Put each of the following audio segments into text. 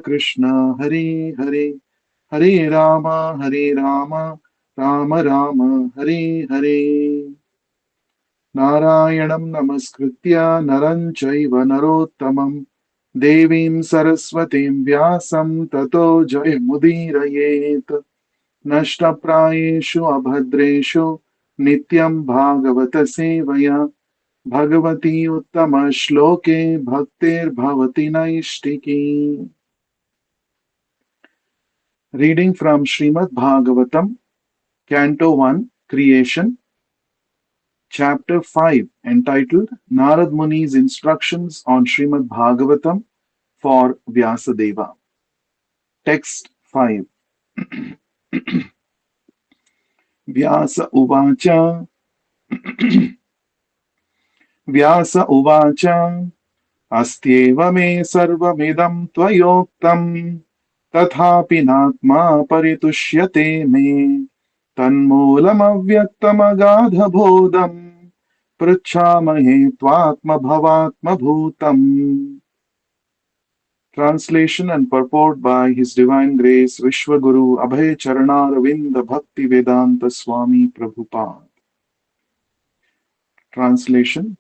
Krishna Hare Hare Hare Rama Rama Rama Hare Hare Narayanam Namaskritya Naram Chaiva Narottamam Devim Saraswatim Vyasam Tato Jayamudirayet Nashtaprayeshu Abhadreshu Nityam Bhagavata Sevaya Bhagavati Uttama Shloke Bhaktir Bhavati Naishtiki. Reading from Srimad Bhagavatam, Canto 1, Creation, Chapter 5, entitled Narad Muni's Instructions on Srimad Bhagavatam for Vyasadeva. Text 5. Vyasa Uvacha Vyasa Uvacha Astyeva me sarvamidam tvayoktam तथापि नात्मा परितुष्यते मे तन्मूलमव्यक्तमगाधबोधम् पृच्छामहे त्वात्मभवात्मभूतम्. Translation and purport by His Divine Grace Vishwaguru Abhay Charanaravindra Bhakti Vedanta Swami Prabhupada. Translation.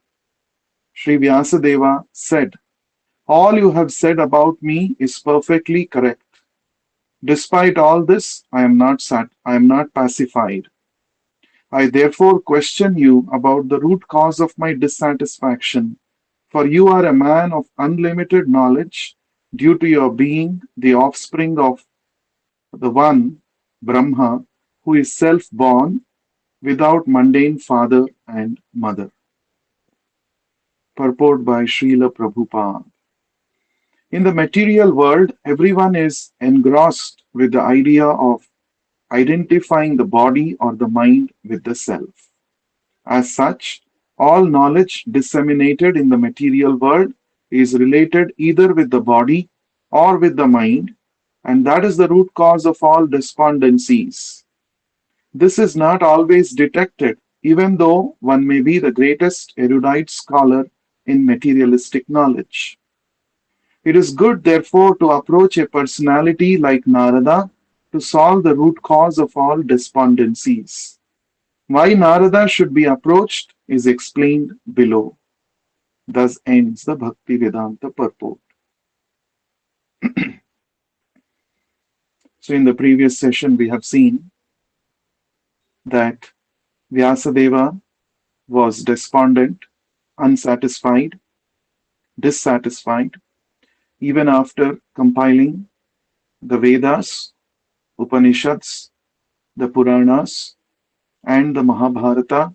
Sri Vyasadeva said, "All you have said about me is perfectly correct. Despite all this, I am not pacified. I therefore question you about the root cause of my dissatisfaction, for you are a man of unlimited knowledge due to your being the offspring of the one, Brahma, who is self-born without mundane father and mother." Purport by Srila Prabhupada. In the material world, everyone is engrossed with the idea of identifying the body or the mind with the self. As such, all knowledge disseminated in the material world is related either with the body or with the mind, and that is the root cause of all despondencies. This is not always detected, even though one may be the greatest erudite scholar in materialistic knowledge. It is good, therefore, to approach a personality like Narada to solve the root cause of all despondencies. Why Narada should be approached is explained below. Thus ends the Bhakti Vedanta purport. So, in the previous session, we have seen that Vyasadeva was despondent, unsatisfied, dissatisfied, even after compiling the Vedas, Upanishads, the Puranas, and the Mahabharata,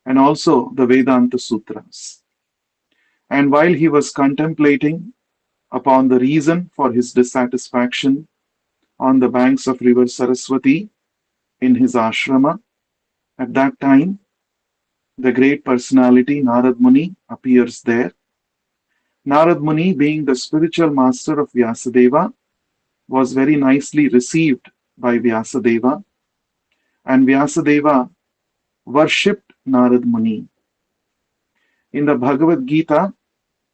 and also the Vedanta Sutras. And while he was contemplating upon the reason for his dissatisfaction on the banks of river Saraswati in his ashrama, at that time, the great personality Narad Muni appears there. Narad Muni, being the spiritual master of Vyasadeva, was very nicely received by Vyasadeva, and Vyasadeva worshipped Narad Muni. In the Bhagavad Gita,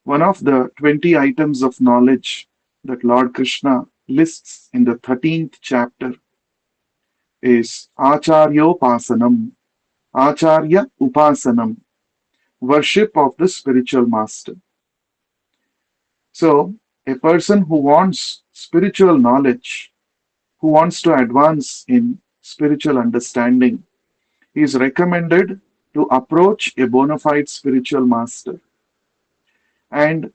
one of the 20 items of knowledge that Lord Krishna lists in the 13th chapter is Acharyopasanam, Acharya Upasanam, worship of the spiritual master. So, a person who wants spiritual knowledge, who wants to advance in spiritual understanding, is recommended to approach a bona fide spiritual master. And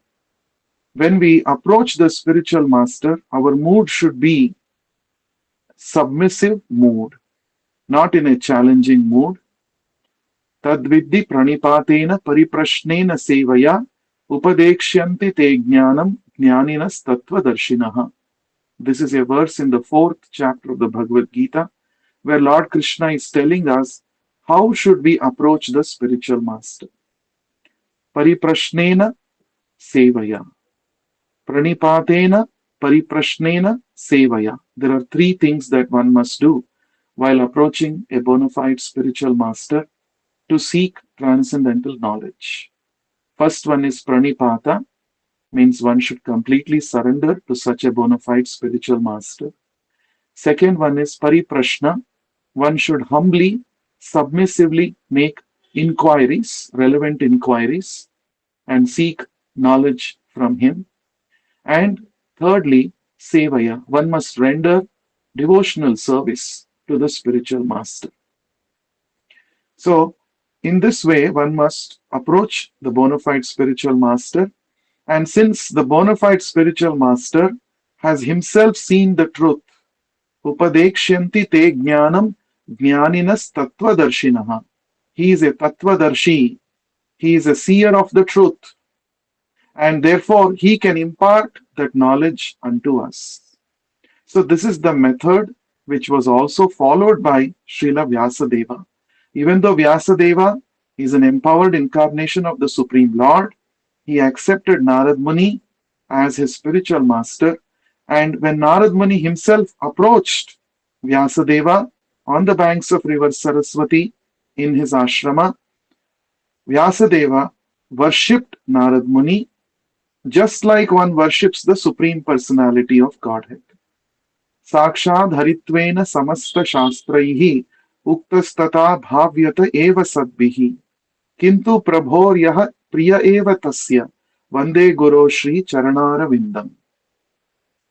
when we approach the spiritual master, our mood should be submissive mood, not in a challenging mood. Tadviddi pranipatena pariprashnena sevaya upadekshanti te jnanam jnaninas tattvadarshinaha. This is a verse in the 4th chapter of the Bhagavad Gita, where Lord Krishna is telling us how should we approach the spiritual master. Pariprashnena sevaya. Pranipatena pariprashnena sevaya. There are 3 things that one must do while approaching a bona fide spiritual master to seek transcendental knowledge. First one is pranipata. means one should completely surrender to such a bona fide spiritual master. Second one is pariprashna. One should humbly, submissively make inquiries, relevant inquiries, and seek knowledge from him. And thirdly, sevaya. One must render devotional service to the spiritual master. So, in this way, one must approach the bona fide spiritual master. And since the bona fide spiritual master has himself seen the truth, upadekshyanti te jnanam jnaninas tattvadarshinaha. He is a tattvadarshi. He is a seer of the truth. And therefore, he can impart that knowledge unto us. So, this is the method which was also followed by Srila Vyasadeva. Even though Vyasadeva is an empowered incarnation of the Supreme Lord, he accepted Narad Muni as his spiritual master. And when Narad Muni himself approached Vyasadeva on the banks of river Saraswati in his ashrama, Vyasadeva worshipped Narad Muni just like one worships the Supreme Personality of Godhead. Sakshad Haritvena Samasta Shastraihi Uktastata Bhavyata Eva Sadbihi Kintu Prabhor Yaha Priya Eva Tasya Vande Guru Shri Charanara Vindam.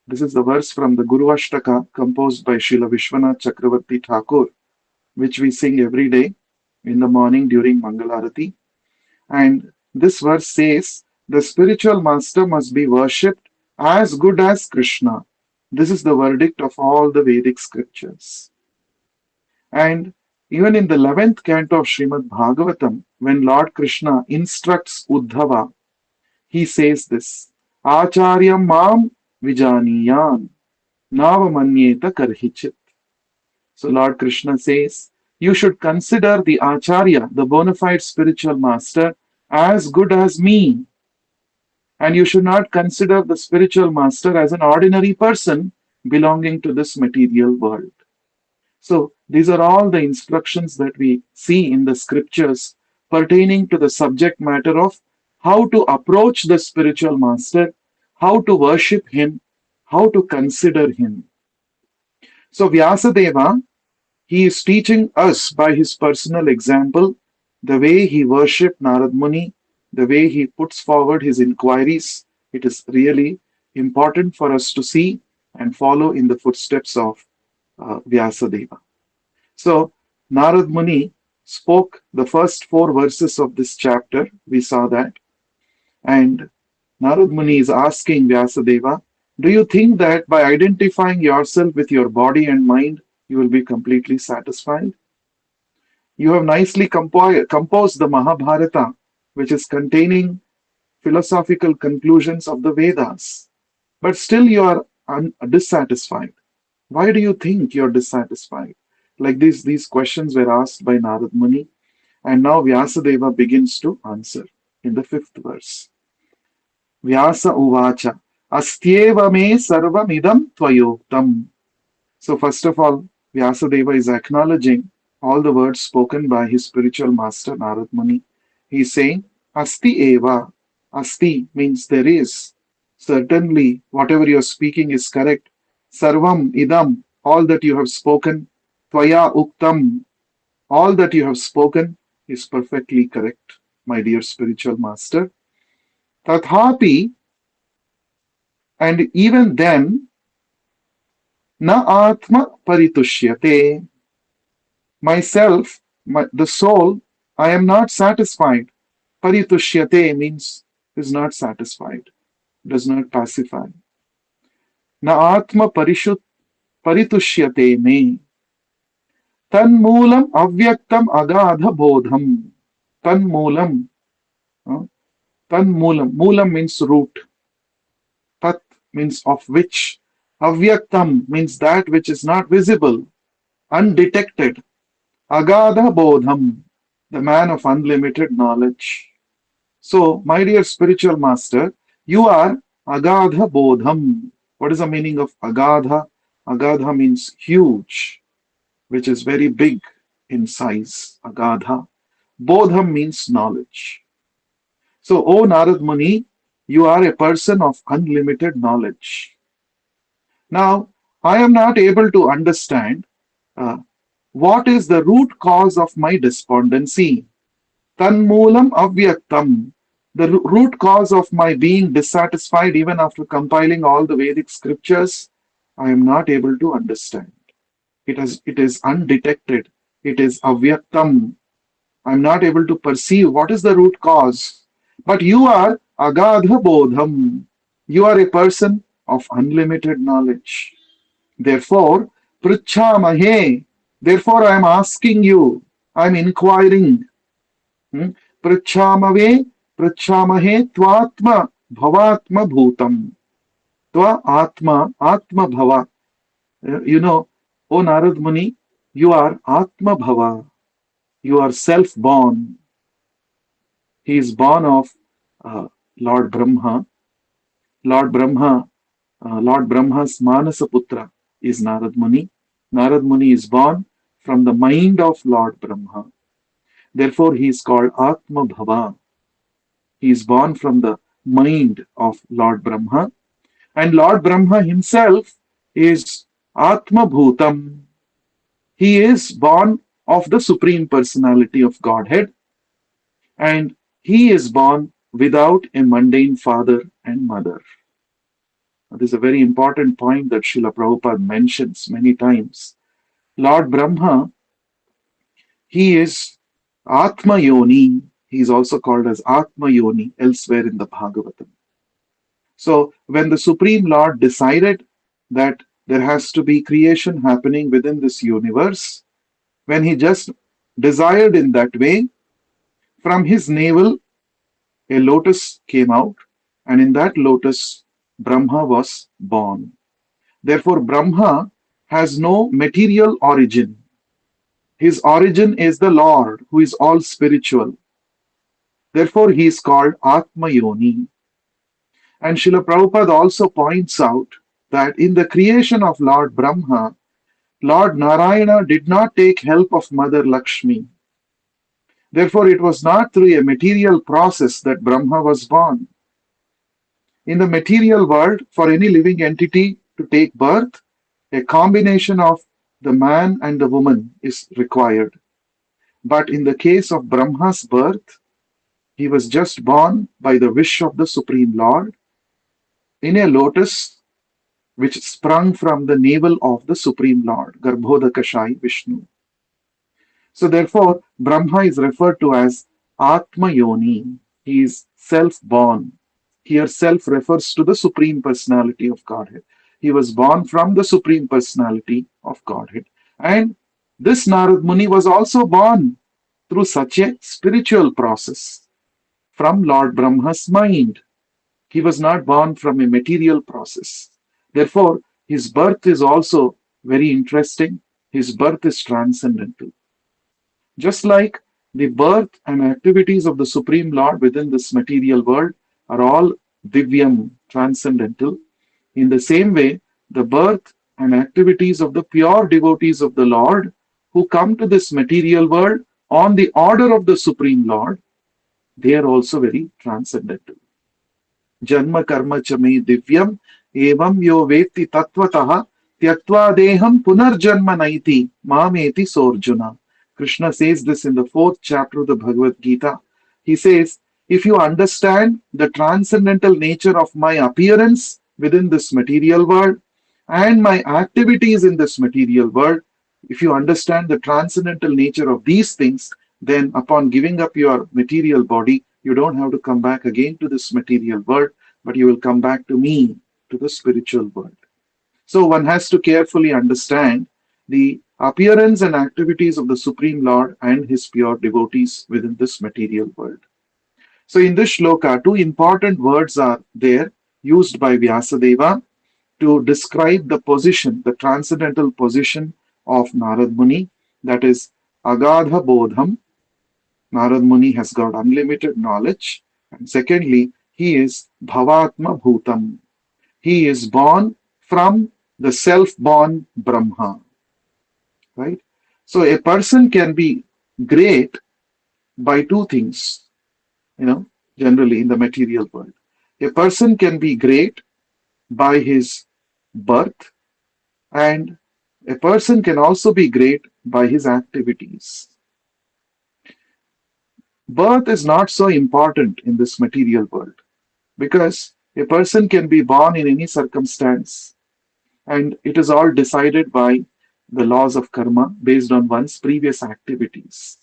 This is the verse from the Guru Ashtaka composed by Srila Vishwanath Chakravarti Thakur, which we sing every day in the morning during Mangalarati. And this verse says, the spiritual master must be worshipped as good as Krishna. This is the verdict of all the Vedic scriptures. And even in the 11th canto of Srimad Bhagavatam, when Lord Krishna instructs Uddhava, he says this, Acharyam mam vijaniyan navamanyeta karhichit. So Lord Krishna says, you should consider the Acharya, the bona fide spiritual master, as good as me. And you should not consider the spiritual master as an ordinary person belonging to this material world. So these are all the instructions that we see in the scriptures pertaining to the subject matter of how to approach the spiritual master, how to worship him, how to consider him. So Vyasadeva, he is teaching us by his personal example the way he worshipped Narad Muni, the way he puts forward his inquiries. It is really important for us to see and follow in the footsteps of Vyasadeva. So, Narad Muni spoke the first 4 verses of this chapter. We saw that. And Narad Muni is asking Vyasadeva, do you think that by identifying yourself with your body and mind, you will be completely satisfied? You have nicely composed the Mahabharata, which is containing philosophical conclusions of the Vedas, but still you are dissatisfied. Why do you think you're dissatisfied? Like these questions were asked by Narad Muni, and now Vyasadeva begins to answer in the 5th verse. Vyasa uvacha astyeva me sarvamidam tvayoktam. So first of all, Vyasadeva is acknowledging all the words spoken by his spiritual master Narad Muni. He is saying, Asti eva. Asti means there is. Certainly, whatever you are speaking is correct. Sarvam idam, all that you have spoken. Tvaya uktam, all that you have spoken is perfectly correct, my dear spiritual master. Tathapi, and even then, na atma paritushyate. Myself, the soul, I am not satisfied. Paritushyate means is not satisfied, does not pacify. Na atma paritushyate me. Tanmulam avyaktam agadha bodham. Tanmulam. Tanmulam. Mulam means root. Tat means of which. Avyaktam means that which is not visible, undetected. Agadha bodham, the man of unlimited knowledge. So, my dear spiritual master, you are agadha bodham. What is the meaning of agadha? Agadha means huge, which is very big in size. Agadha. Bodham means knowledge. So, O Narad Muni, You are a person of unlimited knowledge. Now, I am not able to understand uh, what is the root cause of my despondency. Tanmoolam avyaktam. The root cause of my being dissatisfied, even after compiling all the Vedic scriptures, I am not able to understand. It is undetected. It is avyaktam. I'm not able to perceive what is the root cause. But you are agadha bodham. You are a person of unlimited knowledge. Therefore, pruchhamahe. Therefore, I am asking you. I am inquiring. Hmm? Pruchhamave, pruchhamahe tvatma bhavatma bhutam. Tva atma, atma bhava. You know, O Narad Muni, you are atma bhava. You are self-born. He is born of uh, Lord Brahma. Lord Brahma, Lord Brahma's Manasa Putra is Narad Muni. Narad Muni is born from the mind of Lord Brahma. Therefore, he is called Atma Bhava. He is born from the mind of Lord Brahma. And Lord Brahma himself is Atma Bhutam. He is born of the Supreme Personality of Godhead. And he is born without a mundane father and mother. This is a very important point that Srila Prabhupada mentions many times. Lord Brahma, he is Atma Yoni. He is also called as Atma Yoni elsewhere in the Bhagavatam. So when the Supreme Lord decided that there has to be creation happening within this universe, when he just desired in that way, from his navel a lotus came out, and in that lotus Brahma was born. Therefore, Brahma has no material origin. His origin is the Lord, who is all spiritual. Therefore, he is called Atma Yoni. And Srila Prabhupada also points out that in the creation of Lord Brahma, Lord Narayana did not take help of Mother Lakshmi. Therefore, it was not through a material process that Brahma was born. In the material world, for any living entity to take birth, a combination of the man and the woman is required. But in the case of Brahma's birth, he was just born by the wish of the Supreme Lord in a lotus which sprung from the navel of the Supreme Lord, Garbhodakashai Vishnu. So therefore, Brahma is referred to as Atma Yoni. He is self-born. Here, self refers to the Supreme Personality of Godhead. He was born from the Supreme Personality of Godhead. And this Narad Muni was also born through such a spiritual process from Lord Brahma's mind. He was not born from a material process. Therefore, his birth is also very interesting. His birth is transcendental. Just like the birth and activities of the Supreme Lord within this material world are all divyam, transcendental, in the same way, the birth and activities of the pure devotees of the Lord who come to this material world on the order of the Supreme Lord, they are also very transcendental. Janma karma cha me divyam evam yo veti tattvataha tyaktva deham punarjanma naiti mameti sorjuna. Krishna says this in the fourth chapter of the Bhagavad Gita. He says, if you understand the transcendental nature of my appearance within this material world and my activities in this material world, if you understand the transcendental nature of these things, then upon giving up your material body, you don't have to come back again to this material world, but you will come back to me, to the spiritual world. So one has to carefully understand the appearance and activities of the Supreme Lord and his pure devotees within this material world. So in this shloka, two important words are there used by Vyasadeva to describe the position, the transcendental position of Narad Muni, that is Agadha Bodham. Narad Muni has got unlimited knowledge. And secondly, he is Bhavatma Bhutam. He is born from the self-born Brahma, right? So a person can be great by two things, you know, generally in the material world. A person can be great by his birth, and a person can also be great by his activities. Birth is not so important in this material world because a person can be born in any circumstance, and it is all decided by the laws of karma based on one's previous activities.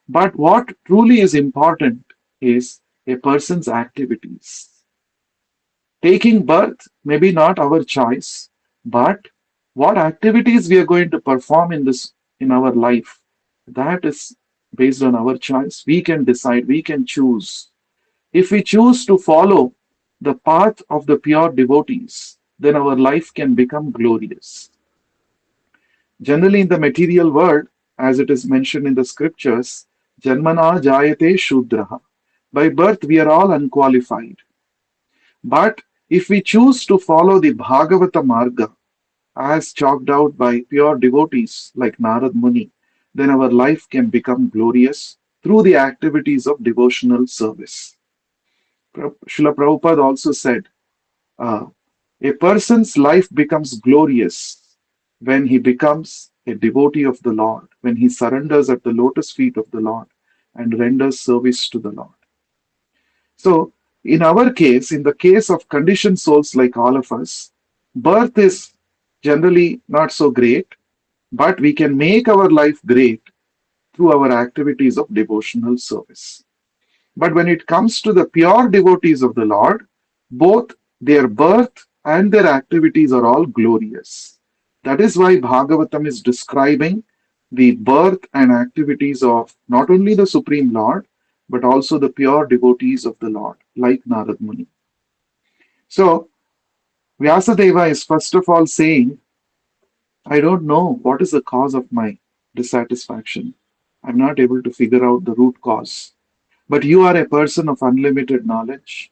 But what truly is important is a person's activities. Taking birth may be not our choice, but what activities we are going to perform in our life, that is based on our choice. We can decide, we can choose. If we choose to follow the path of the pure devotees, then our life can become glorious. Generally, in the material world, as it is mentioned in the scriptures, Janmana Jayate Shudraha. By birth, we are all unqualified. But if we choose to follow the Bhagavata Marga, as chalked out by pure devotees like Narad Muni, then our life can become glorious through the activities of devotional service. Srila Prabhupada also said, uh, a person's life becomes glorious when he becomes a devotee of the Lord, when he surrenders at the lotus feet of the Lord and renders service to the Lord. So, in our case, in the case of conditioned souls like all of us, birth is generally not so great, but we can make our life great through our activities of devotional service. But when it comes to the pure devotees of the Lord, both their birth and their activities are all glorious. That is why Bhagavatam is describing the birth and activities of not only the Supreme Lord, but also the pure devotees of the Lord, like Narad Muni. So, Vyasadeva is first of all saying, I don't know what is the cause of my dissatisfaction. I'm not able to figure out the root cause. But you are a person of unlimited knowledge,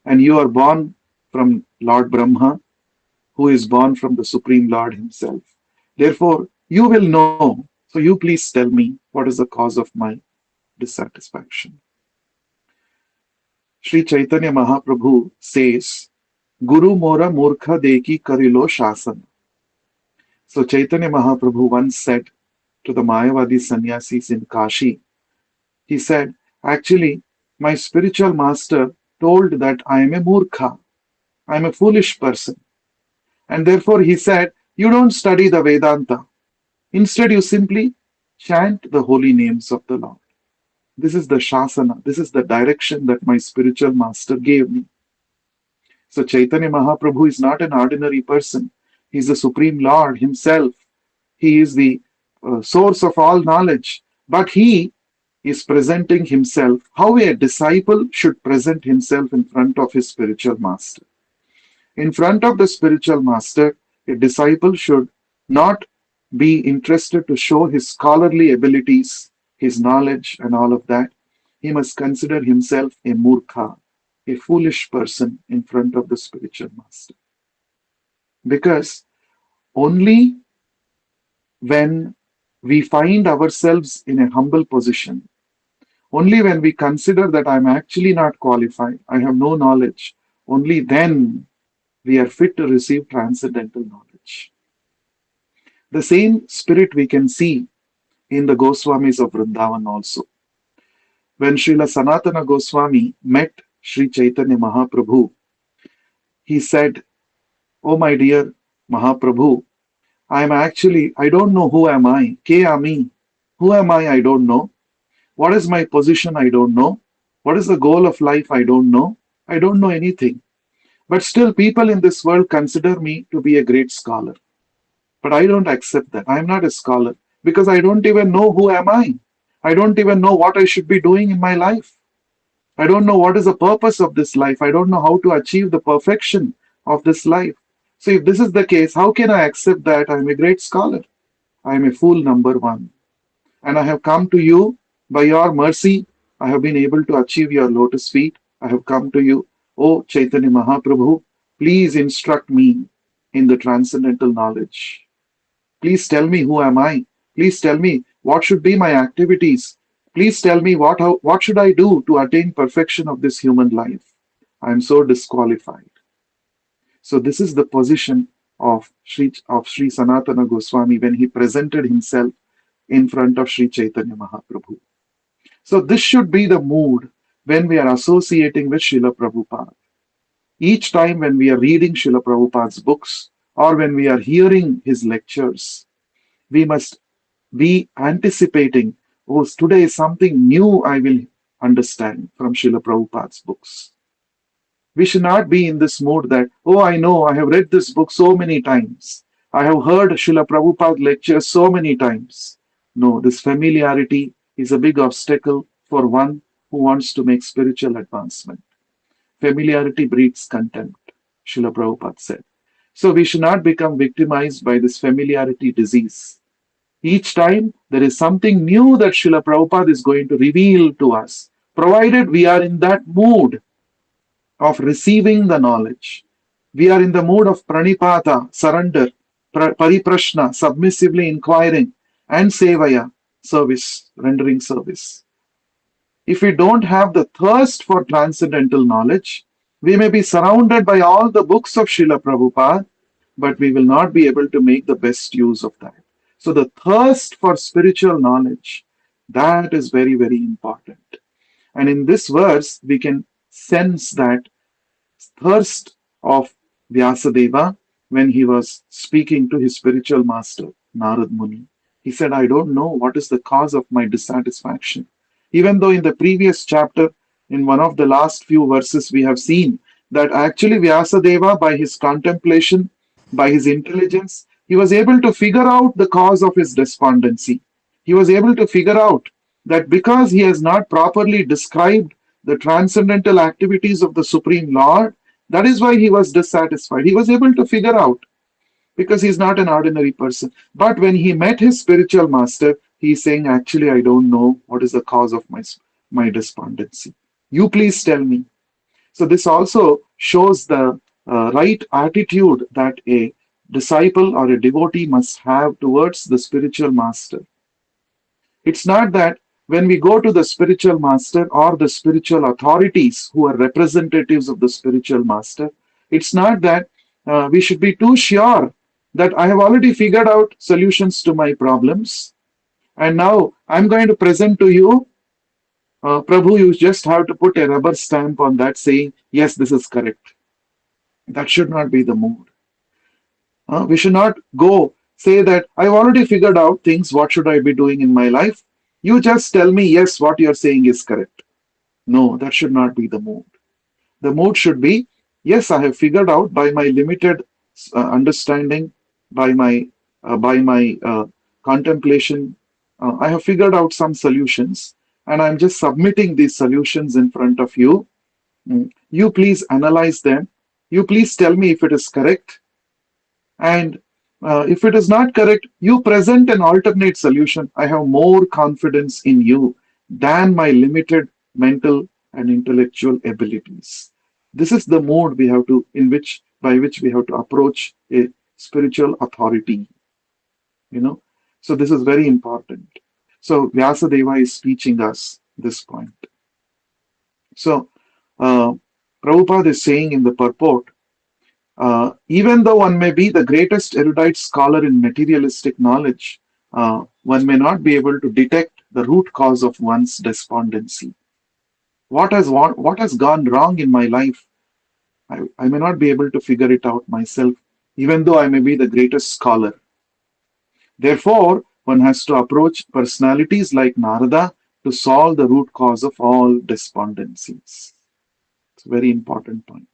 and you are born from Lord Brahma, who is born from the Supreme Lord Himself. Therefore, you will know. So, you please tell me what is the cause of my dissatisfaction. Sri Chaitanya Mahaprabhu says, Guru Mora Murkha Deki Karilo Shasan. So, Chaitanya Mahaprabhu once said to the Mayavadi sannyasis in Kashi, he said, actually, my spiritual master told that I am a murkha, I am a foolish person. And therefore he said, you don't study the Vedanta. Instead, you simply chant the holy names of the Lord. This is the Shasana, this is the direction that my spiritual master gave me. So Chaitanya Mahaprabhu is not an ordinary person. He is the Supreme Lord Himself. He is the source of all knowledge. But He is presenting Himself how a disciple should present himself in front of his spiritual master. In front of the spiritual master, a disciple should not be interested to show his scholarly abilities, his knowledge, and all of that. He must consider himself a murkha, a foolish person in front of the spiritual master. Because only when we find ourselves in a humble position, only when we consider that I'm actually not qualified, I have no knowledge, only then we are fit to receive transcendental knowledge. The same spirit we can see in the Goswamis of Vrindavan also. When Srila Sanatana Goswami met Sri Chaitanya Mahaprabhu, he said, oh my dear Mahaprabhu, I don't know who am I, ke ami, who am I don't know. What is my position? I don't know. What is the goal of life? I don't know. I don't know anything. But still, people in this world consider me to be a great scholar. But I don't accept that. I am not a scholar because I don't even know who am I. I don't even know what I should be doing in my life. I don't know what is the purpose of this life. I don't know how to achieve the perfection of this life. So if this is the case, how can I accept that I am a great scholar? I am a fool number one. And I have come to you by your mercy. I have been able to achieve your lotus feet. I have come to you, O Chaitanya Mahaprabhu. Please instruct me in the transcendental knowledge. Please tell me who am I. Please tell me what should be my activities. Please tell me what should I do to attain perfection of this human life. I am so disqualified. So this is the position of Sri Sanatana Goswami when he presented himself in front of Sri Chaitanya Mahaprabhu. So this should be the mood when we are associating with Srila Prabhupada. Each time when we are reading Srila Prabhupada's books or when we are hearing his lectures, we must be anticipating, oh, today is something new I will understand from Srila Prabhupada's books. We should not be in this mood that, oh, I know, I have read this book so many times. I have heard Srila Prabhupada lectures so many times. No, this familiarity is a big obstacle for one who wants to make spiritual advancement. Familiarity breeds contempt, Srila Prabhupada said. So we should not become victimized by this familiarity disease. Each time there is something new that Srila Prabhupada is going to reveal to us, provided we are in that mood of receiving the knowledge. We are in the mood of pranipata, surrender, pariprashna, submissively inquiring, and sevaya, service, rendering service. If we don't have the thirst for transcendental knowledge, we may be surrounded by all the books of Srila Prabhupada, but we will not be able to make the best use of that. So the thirst for spiritual knowledge, that is very, very important. And in this verse, we can sense that thirst of Vyasadeva when he was speaking to his spiritual master, Narad Muni. He said, I don't know what is the cause of my dissatisfaction. Even though in the previous chapter, in one of the last few verses, we have seen that actually Vyasadeva, by his contemplation, by his intelligence, he was able to figure out the cause of his despondency. He was able to figure out that because he has not properly described the transcendental activities of the Supreme Lord, that is why he was dissatisfied. He was able to figure out because he's not an ordinary person. But when he met his spiritual master, he's saying, actually, I don't know what is the cause of my despondency. You please tell me. So this also shows the right attitude that a disciple or a devotee must have towards the spiritual master. It's not that when we go to the spiritual master or the spiritual authorities who are representatives of the spiritual master, it's not that we should be too sure that I have already figured out solutions to my problems. And now I'm going to present to you, Prabhu, you just have to put a rubber stamp on that saying, yes, this is correct. That should not be the mood. We should not go say that I've already figured out things. What should I be doing in my life? You just tell me, yes, what you're saying is correct. No, that should not be the mood. The mood should be, yes, I have figured out by my limited understanding, by my contemplation, I have figured out some solutions, and I'm just submitting these solutions in front of you. You please analyze them. You please tell me if it is correct, and if it is not correct, you present an alternate solution. I have more confidence in you than my limited mental and intellectual abilities. This is the mode we have to, in which, by which we have to approach a spiritual authority. You know, so this is very important. So Vyasadeva is teaching us this point. So uh, Prabhupada is saying in the purport, even though one may be the greatest erudite scholar in materialistic knowledge, one may not be able to detect the root cause of one's despondency. What has gone wrong in my life? I may not be able to figure it out myself, even though I may be the greatest scholar. Therefore, one has to approach personalities like Narada to solve the root cause of all despondencies. It's a very important point.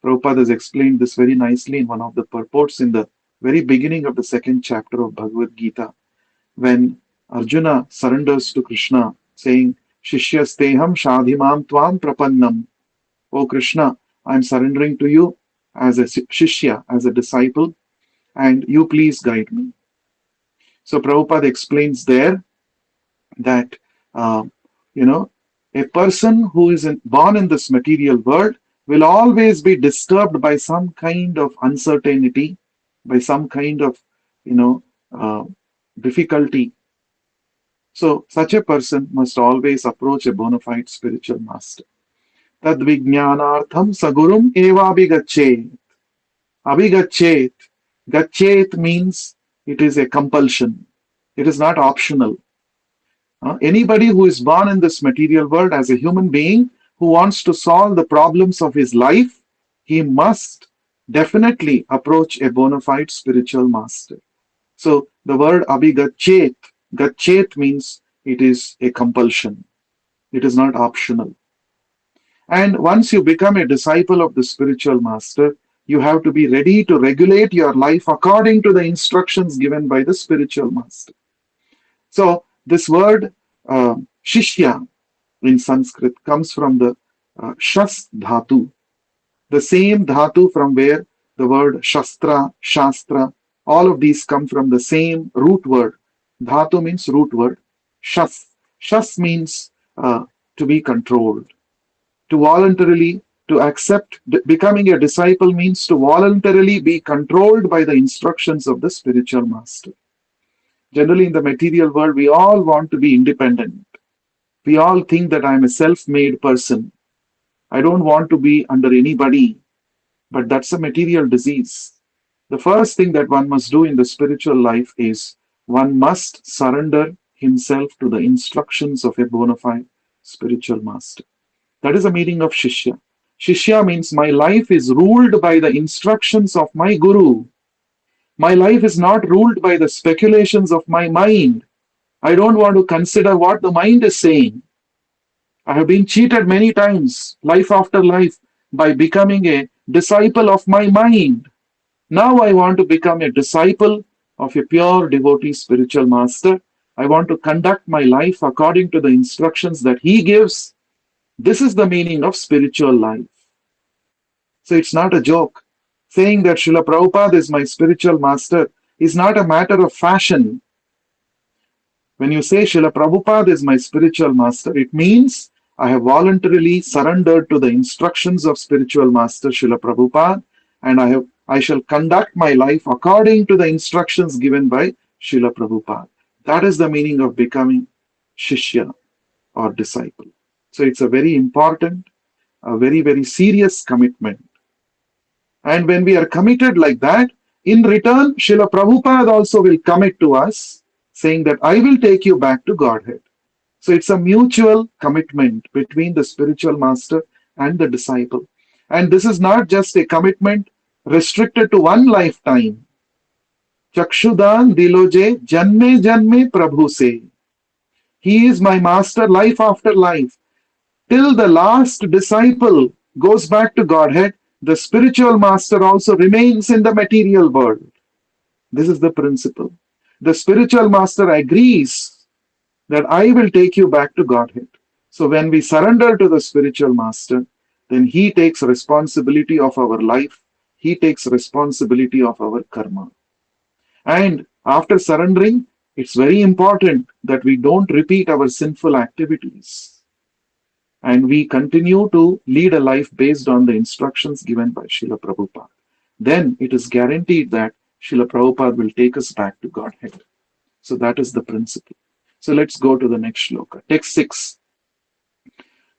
Prabhupada has explained this very nicely in one of the purports in the very beginning of the second chapter of Bhagavad Gita, when Arjuna surrenders to Krishna, saying, Shishyasteham shadhimam tvam prapannam. O Krishna, I am surrendering to you as a Shishya, as a disciple, and you please guide me. So Prabhupada explains there that, uh, you know, a person who is born in this material world will always be disturbed by some kind of uncertainty, by some kind of, you know, uh, difficulty. So such a person must always approach a bona fide spiritual master. Tadvijnanartham sagurum eva abhigachet. Abhigachet. Gachet means it is a compulsion. It is not optional. Anybody who is born in this material world as a human being who wants to solve the problems of his life, he must definitely approach a bona fide spiritual master. So the word abhigachet, gachet means it is a compulsion. It is not optional. And once you become a disciple of the spiritual master, you have to be ready to regulate your life according to the instructions given by the spiritual master. So this word shishya in Sanskrit comes from the shas dhatu, the same dhatu from where the word shastra, shastra, all of these come from the same root word. Dhatu means root word. Shas. Shas means to be controlled. To voluntarily, to accept, becoming a disciple means to voluntarily be controlled by the instructions of the spiritual master. Generally, in the material world, we all want to be independent. We all think that I'm a self made person. I don't want to be under anybody, but that's a material disease. The first thing that one must do in the spiritual life is one must surrender himself to the instructions of a bona fide spiritual master. That is the meaning of Shishya. Shishya means my life is ruled by the instructions of my Guru. My life is not ruled by the speculations of my mind. I don't want to consider what the mind is saying. I have been cheated many times, life after life, by becoming a disciple of my mind. Now I want to become a disciple of a pure devotee spiritual master. I want to conduct my life according to the instructions that he gives. This is the meaning of spiritual life. So it's not a joke. Saying that Srila Prabhupada is my spiritual master is not a matter of fashion. When you say Srila Prabhupada is my spiritual master, it means I have voluntarily surrendered to the instructions of spiritual master Srila Prabhupada, and I shall conduct my life according to the instructions given by Srila Prabhupada. That is the meaning of becoming Shishya or disciple. So it's a very important, a very, very serious commitment. And when we are committed like that, in return, Srila Prabhupada also will commit to us, saying that I will take you back to Godhead. So it's a mutual commitment between the spiritual master and the disciple. And this is not just a commitment restricted to one lifetime. Chakshudan diloje janme janme prabhu se. He is my master life after life. Till the last disciple goes back to Godhead, the spiritual master also remains in the material world. This is the principle. The spiritual master agrees that I will take you back to Godhead. So when we surrender to the spiritual master, then he takes responsibility of our life. He takes responsibility of our karma. And after surrendering, it's very important that we don't repeat our sinful activities. And we continue to lead a life based on the instructions given by Srila Prabhupada. Then it is guaranteed that Srila Prabhupada will take us back to Godhead. So that is the principle. So let's go to the next shloka. Text 6.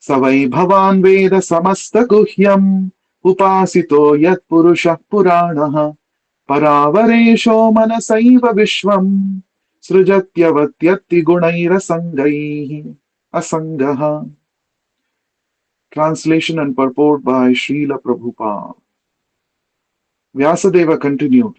Savai bhavan veda samasta guhyam upasito yat purusha puranaha paravaresho manasaiva vishvam srujatyavatyatti gunaira sangaihi asangaha. Translation and purport by Srila Prabhupada. Vyasadeva continued,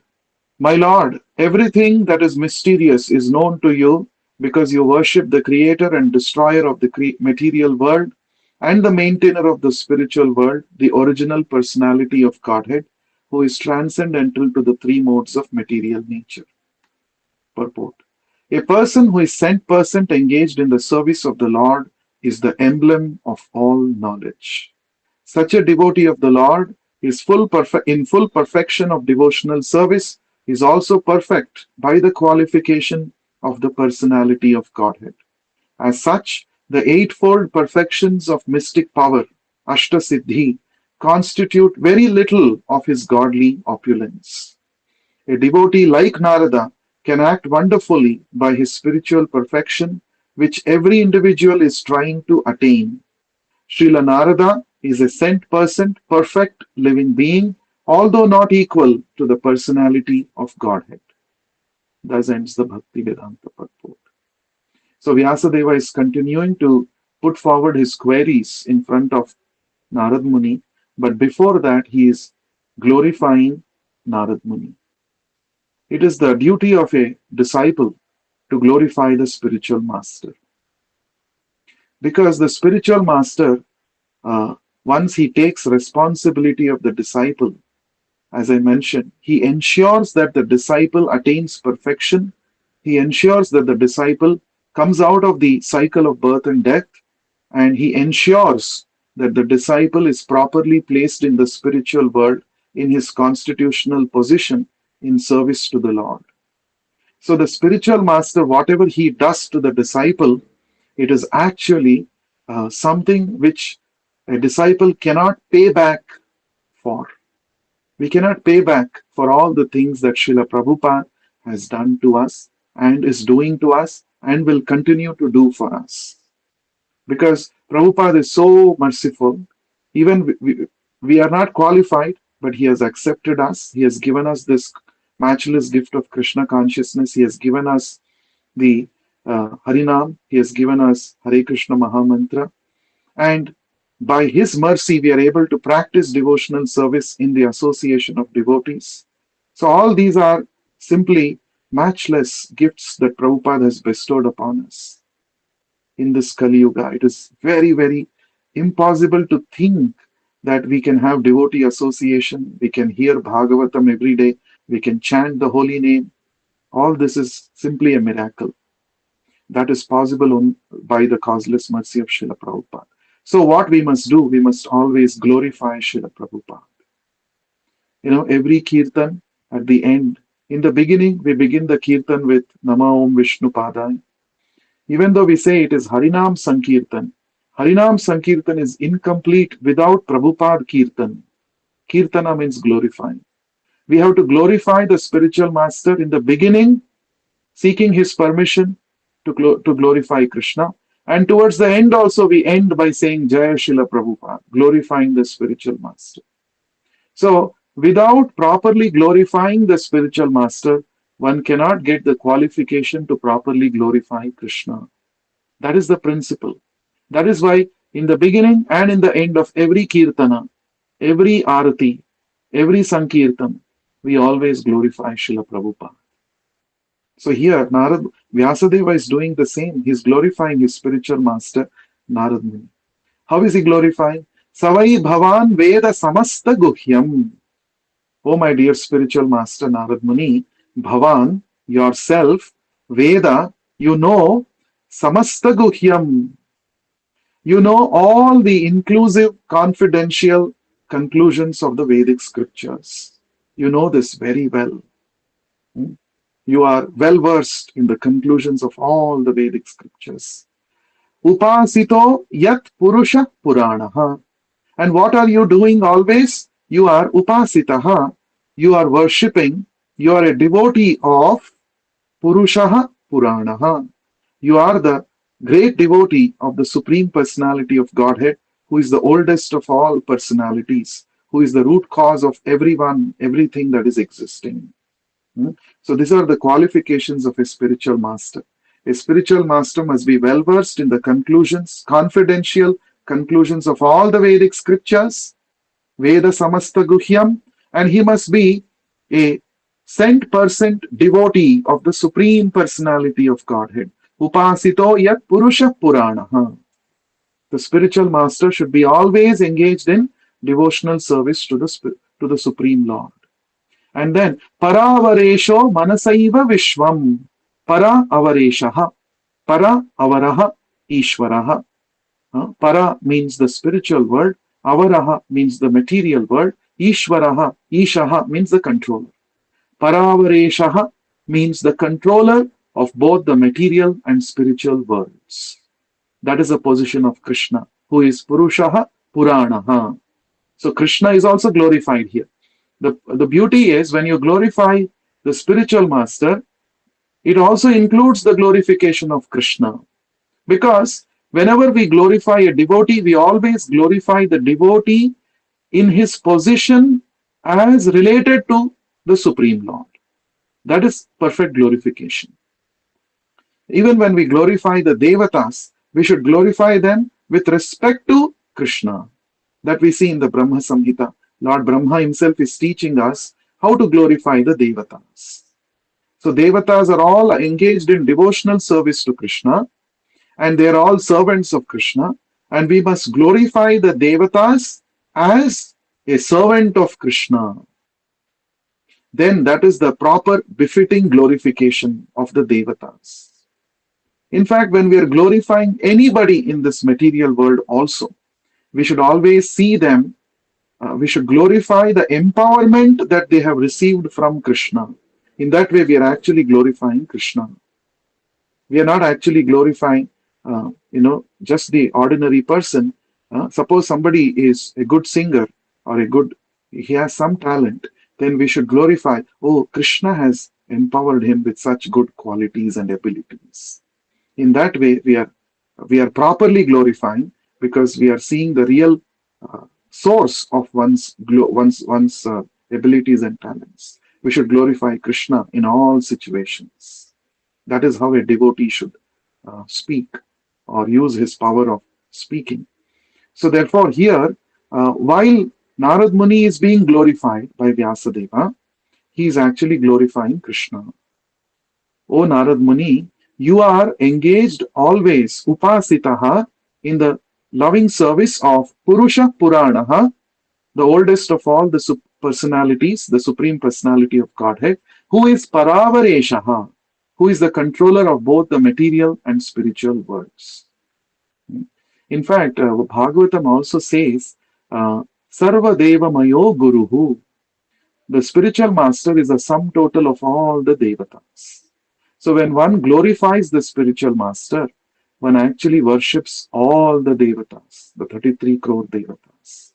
My Lord, everything that is mysterious is known to you because you worship the creator and destroyer of the material world and the maintainer of the spiritual world, the original personality of Godhead, who is transcendental to the three modes of material nature. Purport. A person who is cent% engaged in the service of the Lord is the emblem of all knowledge. Such a devotee of the Lord is in full perfection of devotional service, is also perfect by the qualification of the personality of Godhead. As such, the eightfold perfections of mystic power, Ashtasiddhi, constitute very little of his godly opulence. A devotee like Narada can act wonderfully by his spiritual perfection, which every individual is trying to attain. Srila Narada He is a sent person, perfect living being, although not equal to the personality of Godhead. Thus ends the Bhakti Vedanta purport. So Vyasadeva is continuing to put forward his queries in front of Narad Muni, but before that he is glorifying Narad Muni. It is the duty of a disciple to glorify the spiritual master, because the spiritual master, uh, once he takes responsibility of the disciple, as I mentioned, he ensures that the disciple attains perfection. He ensures that the disciple comes out of the cycle of birth and death, and he ensures that the disciple is properly placed in the spiritual world in his constitutional position in service to the Lord. So, the spiritual master, whatever he does to the disciple, it is actually something which a disciple cannot pay back for. We cannot pay back for all the things that Srila Prabhupada has done to us and is doing to us and will continue to do for us. Because Prabhupada is so merciful, even we are not qualified, but he has accepted us. He has given us this matchless gift of Krishna consciousness. He has given us the Harinam. He has given us Hare Krishna Mahamantra. And by his mercy, we are able to practice devotional service in the association of devotees. So all these are simply matchless gifts that Prabhupada has bestowed upon us in this Kali Yuga. It is very, very impossible to think that we can have devotee association, we can hear Bhagavatam every day, we can chant the holy name. All this is simply a miracle that is possible by the causeless mercy of Srila Prabhupada. So what we must do, we must always glorify Srila Prabhupada. Every kirtan at the end, in the beginning, we begin the kirtan with Nama Om Vishnu Padaya. Even though we say it is Harinam Sankirtan, Harinam Sankirtan is incomplete without Prabhupada Kirtan. Kirtana means glorifying. We have to glorify the spiritual master in the beginning, seeking his permission to glorify Krishna. And towards the end also, we end by saying Jaya Srila Prabhupada, glorifying the spiritual master. So, without properly glorifying the spiritual master, one cannot get the qualification to properly glorify Krishna. That is the principle. That is why in the beginning and in the end of every kirtana, every arati, every sankirtan, we always glorify Srila Prabhupada. So here, Vyasadeva is doing the same. He is glorifying his spiritual master, Narad Muni. How is he glorifying? Savai Bhavan Veda Samasta Guhyam. Oh, my dear spiritual master, Narad Muni, Bhavan, yourself, Veda, you know, Samasta Guhyam. You know all the inclusive, confidential conclusions of the Vedic scriptures. You know this very well. You are well versed in the conclusions of all the Vedic scriptures. Upasito yat purusha puranaha. And what are you doing always? You are upasitaha. You are worshipping. You are a devotee of Purushaha Puranaha. You are the great devotee of the Supreme Personality of Godhead, who is the oldest of all personalities, who is the root cause of everything that is existing. So these are the qualifications of a spiritual master. A spiritual master must be well versed in the conclusions, confidential conclusions of all the Vedic scriptures, Veda Samasta Guhyam, and he must be a sent person devotee of the Supreme Personality of Godhead. Upasito yat Purusha Puranaha. The spiritual master should be always engaged in devotional service to the Supreme Lord. And then, Paravaresho Manasaiva Vishwam. Para Avareshaha. Para Avaraha Ishvaraha. Para means the spiritual world. Avaraha means the material world. Ishvaraha, Ishaha means the controller. Paravareshaha means the controller of both the material and spiritual worlds. That is the position of Krishna, who is Purushaha Puranaha. So Krishna is also glorified here. The beauty is when you glorify the spiritual master, it also includes the glorification of Krishna. Because Whenever we glorify a devotee, we always glorify the devotee in his position as related to the Supreme Lord. That is perfect glorification. Even when we glorify the Devatas, we should glorify them with respect to Krishna. That we see in the Brahma Samhita. Lord Brahma himself is teaching us how to glorify the Devatas. So Devatas are all engaged in devotional service to Krishna, and they are all servants of Krishna, and we must glorify the Devatas as a servant of Krishna. Then that is the proper befitting glorification of the Devatas. In fact, when we are glorifying anybody in this material world also, we should always see them, we should glorify the empowerment that they have received from Krishna. In that way, we are actually glorifying Krishna. We are not actually glorifying, just the ordinary person. Suppose somebody is a good singer or he has some talent, then we should glorify, oh, Krishna has empowered him with such good qualities and abilities. In that way, we are properly glorifying because we are seeing the real source of one's abilities and talents. We should glorify Krishna in all situations. That is how a devotee should speak or use his power of speaking. So therefore, here, while Narad Muni is being glorified by Vyasadeva, he is actually glorifying Krishna. O Narad Muni, you are engaged always, upasitaha, in the loving service of Purusha Puranaha, the oldest of all the personalities, the Supreme Personality of Godhead, who is Paravareshaha, who is the controller of both the material and spiritual worlds. In fact, Bhagavatam also says, Sarva Deva Mayo Guruhu. The spiritual master is the sum total of all the Devatas. So when one glorifies the spiritual master, one actually worships all the Devatas, the 33 crore Devatas.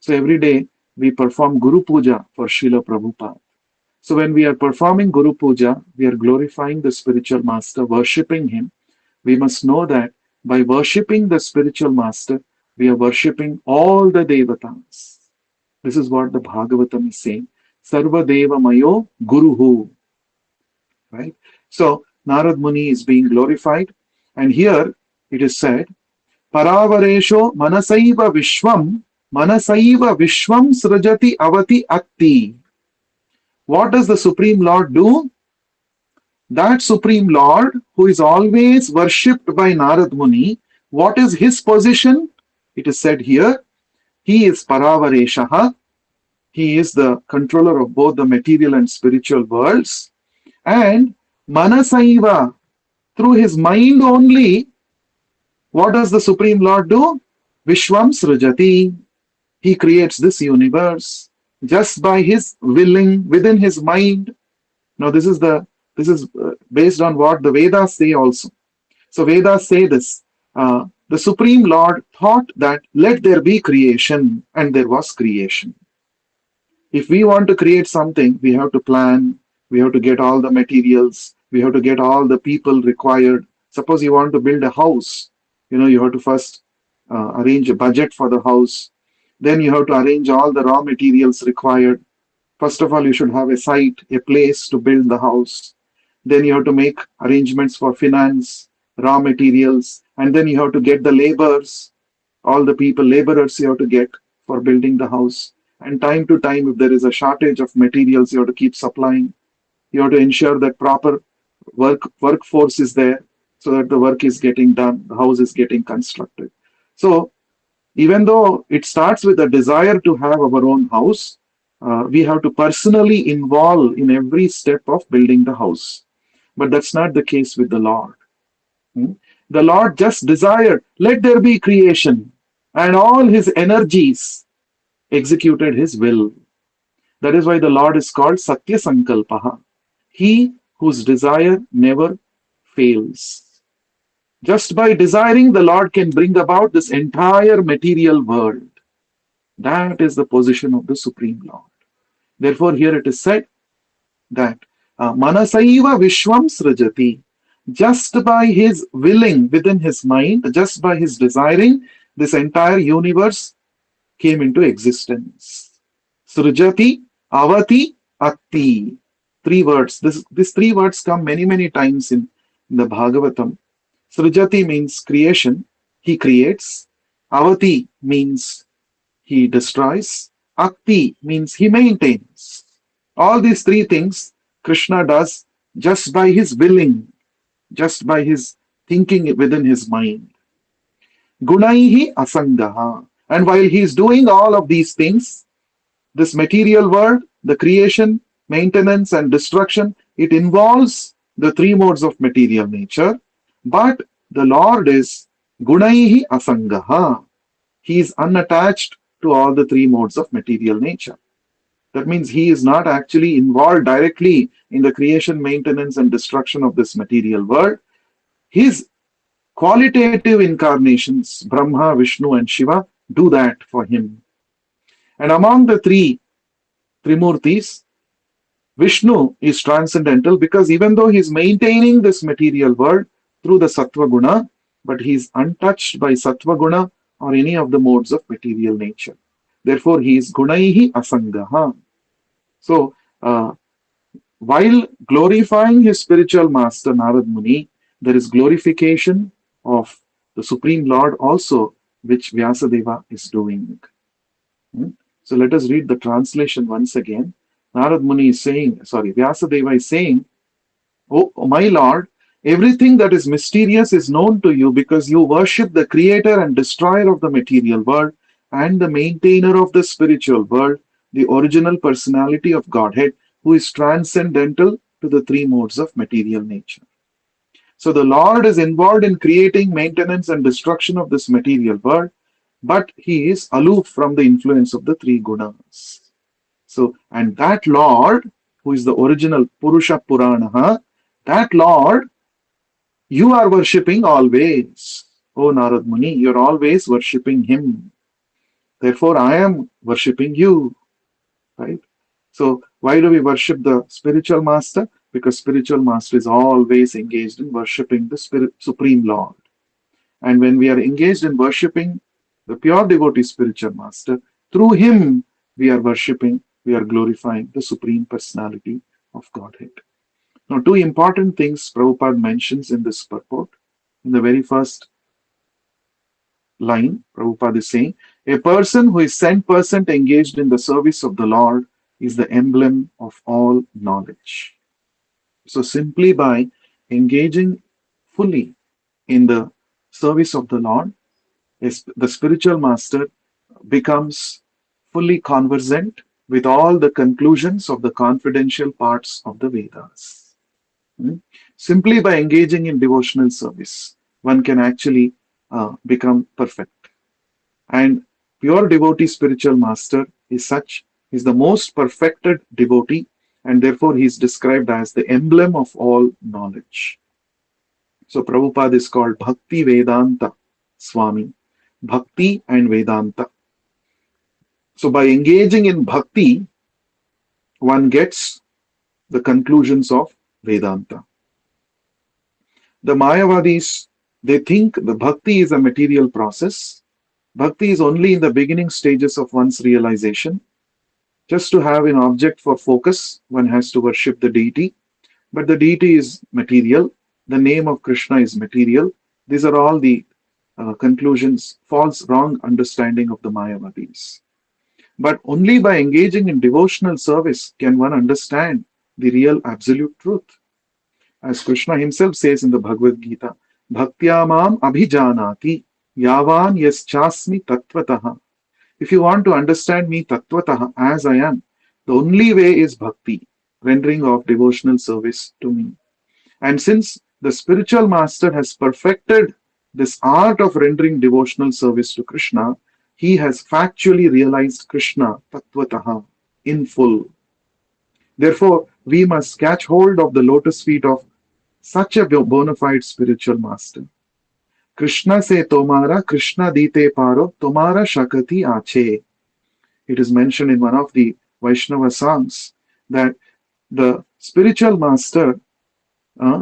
So every day we perform Guru Puja for Srila Prabhupada. So when we are performing Guru Puja, we are glorifying the spiritual master, worshipping him. We must know that by worshipping the spiritual master, we are worshipping all the Devatas. This is what the Bhagavatam is saying. Sarva Deva Mayo Guruhu. Right? So Narad Muni is being glorified. And here it is said, Paravaresho Manasaiva Vishwam Srajati Avati Atti. What does the Supreme Lord do? That Supreme Lord, who is always worshipped by Narad Muni, what is his position? It is said here, he is Paravareshaha, he is the controller of both the material and spiritual worlds, and Manasaiva, through his mind only, what does the Supreme Lord do? Vishwam Srajati, he creates this universe just by his willing within his mind. Now this is based on what the Vedas say also. So Vedas say this, the Supreme Lord thought that let there be creation, and there was creation. If we want to create something, we have to plan, we have to get all the materials, we have to get all the people required. Suppose you want to build a house, you have to first arrange a budget for the house. Then you have to arrange all the raw materials required. First of all, you should have a site, a place to build the house. Then you have to make arrangements for finance, raw materials, and then you have to get the laborers, all the laborers you have to get for building the house. And time to time, if there is a shortage of materials, you have to keep supplying. You have to ensure that proper workforce is there so that the work is getting done, the house is getting constructed. So even though it starts with a desire to have our own house, we have to personally involve in every step of building the house. But that's not the case with the Lord. The Lord just desired, let there be creation, and all his energies executed his will. That is why the Lord is called Satya Sankalpaha, he whose desire never fails. Just by desiring, the Lord can bring about this entire material world. That is the position of the Supreme Lord. Therefore, here it is said that Manasaiva Vishwam Srajati. Just by his willing within his mind, just by his desiring, this entire universe came into existence. Srujati, Avati, Atti. Three words. These three words come many, many times in the Bhagavatam. Srujati means creation, he creates. Avati means he destroys. Atti means he maintains. All these three things Krishna does just by his willing, just by his thinking within his mind. Gunaihi asangaha. And while he is doing all of these things, this material world, the creation, maintenance, and destruction, it involves the three modes of material nature. But the Lord is Gunaihi asangaha. He is unattached to all the three modes of material nature. That means he is not actually involved directly in the creation, maintenance, and destruction of this material world. His qualitative incarnations, Brahma, Vishnu, and Shiva, do that for him. And among the three Trimurtis, Vishnu is transcendental because even though he is maintaining this material world through the Sattva Guna, but he is untouched by Sattva Guna or any of the modes of material nature. Therefore, he is Gunaihi Asangaha. So, while glorifying his spiritual master Narad Muni, there is glorification of the Supreme Lord also, which Vyasadeva is doing. So let us read the translation once again. Narad Muni is saying, Vyasadeva is saying, Oh, my Lord, everything that is mysterious is known to you because you worship the creator and destroyer of the material world and the maintainer of the spiritual world, the original personality of Godhead, who is transcendental to the three modes of material nature. So the Lord is involved in creating, maintenance, and destruction of this material world, but he is aloof from the influence of the three gunas. So, and that Lord, who is the original Purusha Purana, that Lord, you are worshipping always. Oh Narad Muni, you're always worshipping him. Therefore, I am worshipping you. Right? So, why do we worship the spiritual master? Because spiritual master is always engaged in worshipping the Supreme Lord. And when we are engaged in worshipping the pure devotee spiritual master, through him we are worshipping, we are glorifying the Supreme Personality of Godhead. Now, two important things Prabhupada mentions in this purport. In the very first line, Prabhupada is saying, a person who is 100% engaged in the service of the Lord is the emblem of all knowledge. So simply by engaging fully in the service of the Lord, the spiritual master becomes fully conversant with all the conclusions of the confidential parts of the Vedas. Simply by engaging in devotional service, one can actually become perfect. And pure devotee spiritual master is such, is the most perfected devotee, and therefore he is described as the emblem of all knowledge. So Prabhupada is called Bhakti Vedanta Swami. Bhakti and Vedanta. So by engaging in bhakti, one gets the conclusions of Vedanta. The Mayavadis, they think the bhakti is a material process. Bhakti is only in the beginning stages of one's realization. Just to have an object for focus, one has to worship the deity. But the deity is material. The name of Krishna is material. These are all the conclusions, false, wrong understanding of the Mayavadis. But only by engaging in devotional service can one understand the real absolute truth. As Krishna himself says in the Bhagavad Gita, Bhaktyamam abhijanati yavan yaschasmi tattvataha. If you want to understand me tattvataha as I am, the only way is bhakti, rendering of devotional service to me. And since the spiritual master has perfected this art of rendering devotional service to Krishna, he has factually realized Krishna tattvataha in full. Therefore, we must catch hold of the lotus feet of such a bona fide spiritual master. Krishna se tomara, Krishna dite paro, tomara shakati ache. It is mentioned in one of the Vaishnava songs that the spiritual master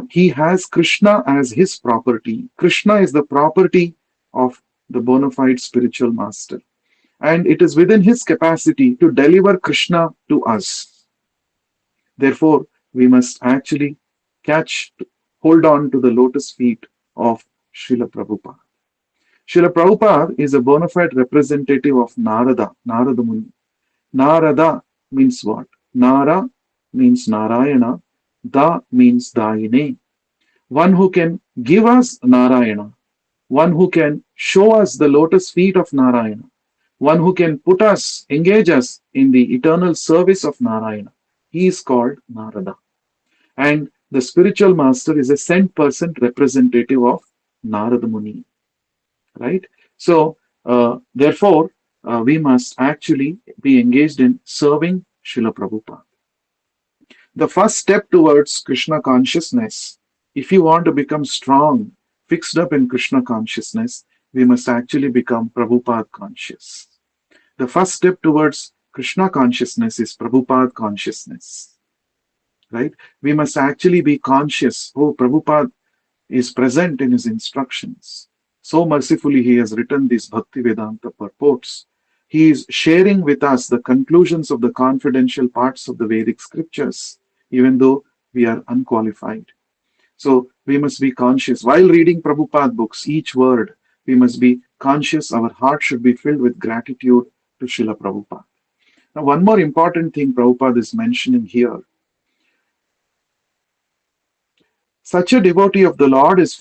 He has Krishna as his property. Krishna is the property of the bona fide spiritual master. And it is within his capacity to deliver Krishna to us. Therefore, we must actually catch, hold on to the lotus feet of Srila Prabhupada. Srila Prabhupada is a bona fide representative of Narada Muni. Narada means what? Nara means Narayana, Da means Daine. One who can give us Narayana, one who can show us the lotus feet of Narayana, one who can put us, engage us in the eternal service of Narayana. He is called Narada. And the spiritual master is a sent person representative of Narada Muni, right? So, therefore, we must actually be engaged in serving Srila Prabhupada. The first step towards Krishna consciousness, if you want to become strong, fixed up in Krishna consciousness, we must actually become Prabhupada conscious. The first step towards Krishna consciousness is Prabhupada consciousness, right? We must actually be conscious. Oh, Prabhupada is present in his instructions. So mercifully, he has written these Bhakti Vedanta purports. He is sharing with us the conclusions of the confidential parts of the Vedic scriptures, even though we are unqualified. So we must be conscious. While reading Prabhupada books, each word, we must be conscious. Our heart should be filled with gratitude to Srila Prabhupada. Now, one more important thing Prabhupada is mentioning here. Such a devotee of the Lord is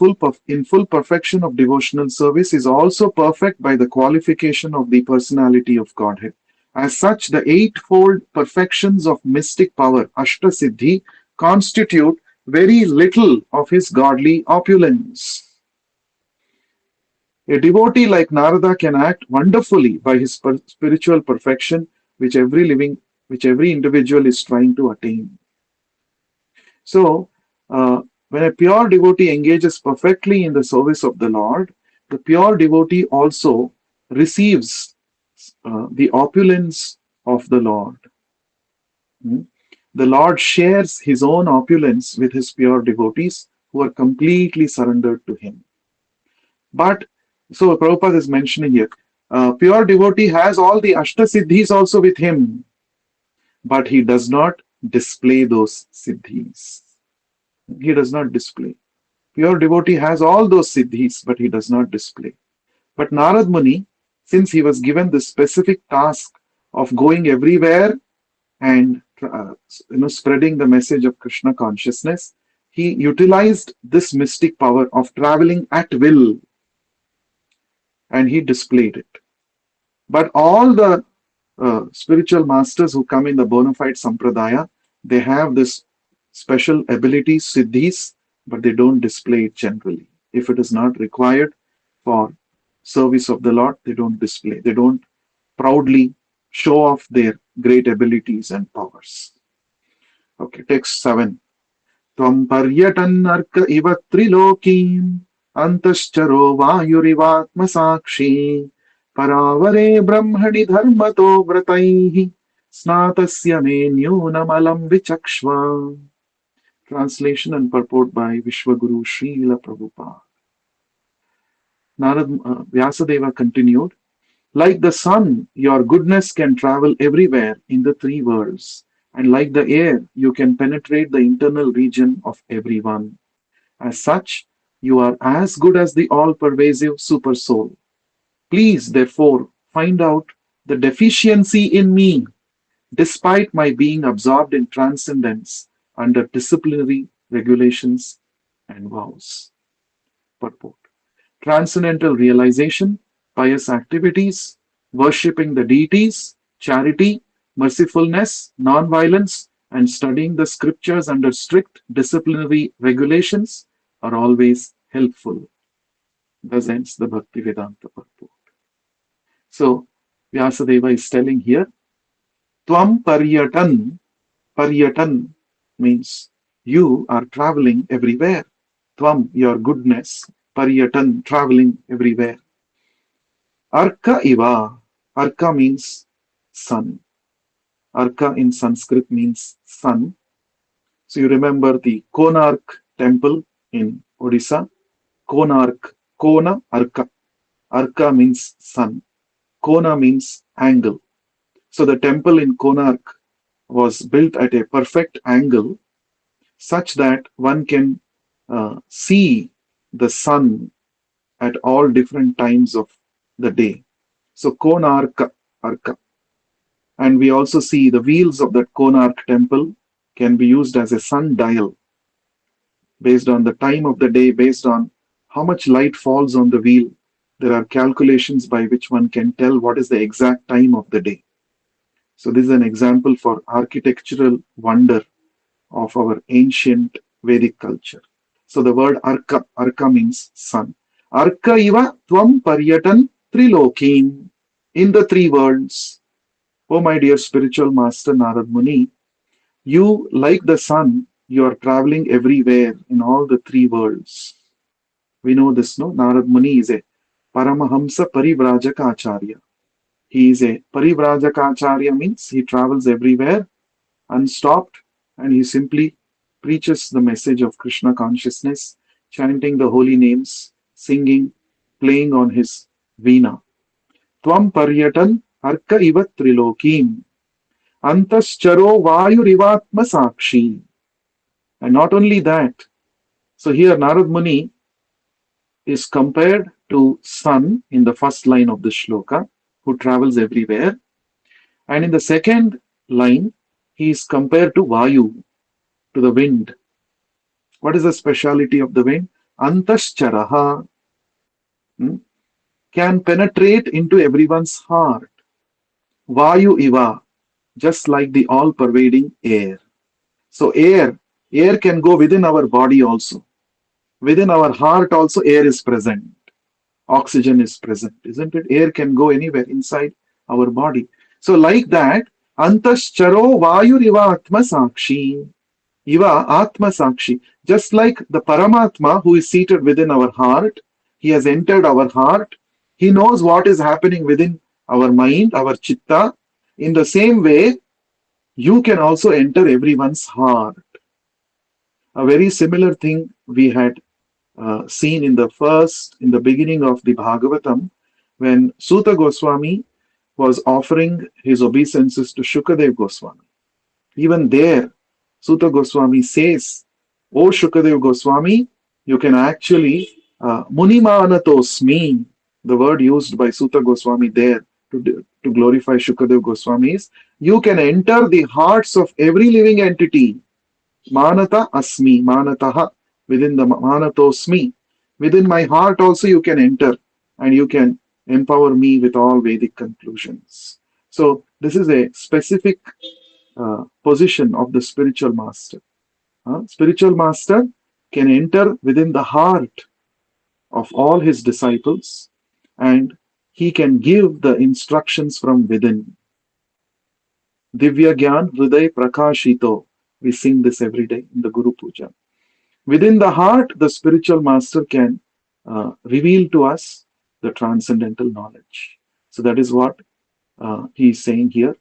in full perfection of devotional service, is also perfect by the qualification of the personality of Godhead. As such, the eightfold perfections of mystic power, Ashtasiddhi, constitute very little of his godly opulence. A devotee like Narada can act wonderfully by his spiritual perfection, which every individual is trying to attain. So, when a pure devotee engages perfectly in the service of the Lord, the pure devotee also receives the opulence of the Lord. Hmm? The Lord shares his own opulence with his pure devotees who are completely surrendered to him. But, so Prabhupada is mentioning here, pure devotee has all the Ashtasiddhis also with him, but he does not display those siddhis. He does not display. Pure devotee has all those siddhis, but he does not display. But Narad Muni, since he was given the specific task of going everywhere and spreading the message of Krishna consciousness, he utilized this mystic power of traveling at will, and he displayed it. But all the spiritual masters who come in the bona fide sampradaya, they have this special abilities, siddhis, but they don't display it generally. If it is not required for service of the Lord, they don't display. They don't proudly show off their great abilities and powers. Okay, text 7. Tvam paryatannarka iva trilokim antascharo vayurivatma sakshi paravare brahmani dharmato vrataihi snatasya me nyunamalam vichakshva. Translation and purport by Vishwaguru Srila Prabhupada. Vyasadeva continued, like the sun, your goodness can travel everywhere in the three worlds, and like the air, you can penetrate the internal region of everyone. As such, you are as good as the all-pervasive super soul. Please, therefore, find out the deficiency in me, despite my being absorbed in transcendence under disciplinary regulations and vows. Purport. Transcendental realization, pious activities, worshipping the deities, charity, mercifulness, non-violence, and studying the scriptures under strict disciplinary regulations are always helpful. Thus ends the Bhakti Vedanta purport. So, Vyasadeva is telling here, Tvam Paryatan means you are traveling everywhere. Tvam, your goodness, Paryatan, traveling everywhere. Arka iva, Arka means sun. Arka in Sanskrit means sun. So you remember the Konark temple in Odisha, Konark, Kona Arka. Arka means sun, Kona means angle. So the temple in Konark was built at a perfect angle such that one can see the sun at all different times of the day. So Konarka, Arka. And we also see the wheels of that Konark temple can be used as a sundial based on the time of the day, based on how much light falls on the wheel. There are calculations by which one can tell what is the exact time of the day. So, this is an example for architectural wonder of our ancient Vedic culture. So, the word Arka, Arka means sun. Arka iva tvam paryatan trilokim. In the three worlds. Oh, my dear spiritual master Narad Muni, you, like the sun, you are traveling everywhere in all the three worlds. We know this, no? Narad Muni is a Paramahamsa Parivrajaka Acharya. He is a Parivrajaka Acharya, means he travels everywhere unstopped and he simply preaches the message of Krishna consciousness, chanting the holy names, singing, playing on his veena. Tvam paryatan arka iva trilokim. Antascharo vayurivatma sakshi. And not only that, so here Narad Muni is compared to sun in the first line of the shloka, who travels everywhere. And in the second line, he is compared to Vayu, to the wind. What is the speciality of the wind? Antascharaha, can penetrate into everyone's heart. Vayu iva, just like the all-pervading air. So air can go within our body also. Within our heart also air is present. Oxygen is present, isn't it? Air can go anywhere inside our body. So like that, antascharo vayuriva atma sakshi. Iva atma sakshi. Just like the Paramatma who is seated within our heart, he has entered our heart. He knows what is happening within our mind, our chitta. In the same way, you can also enter everyone's heart. A very similar thing we had seen in the beginning of the Bhagavatam, when Suta Goswami was offering his obeisances to Shukadev Goswami. Even there, Suta Goswami says, O Shukadev Goswami, you can actually, Munimanatosmi, the word used by Suta Goswami there to glorify Shukadev Goswami is, you can enter the hearts of every living entity. Manata asmi, manataha, within the manatosmi. Within my heart also you can enter and you can empower me with all Vedic conclusions. So this is a specific position of the spiritual master. Spiritual master can enter within the heart of all his disciples and he can give the instructions from within. Divya Gyan Hriday Prakashito. We sing this every day in the Guru Puja. Within the heart, the spiritual master can reveal to us the transcendental knowledge. So that is what he is saying here.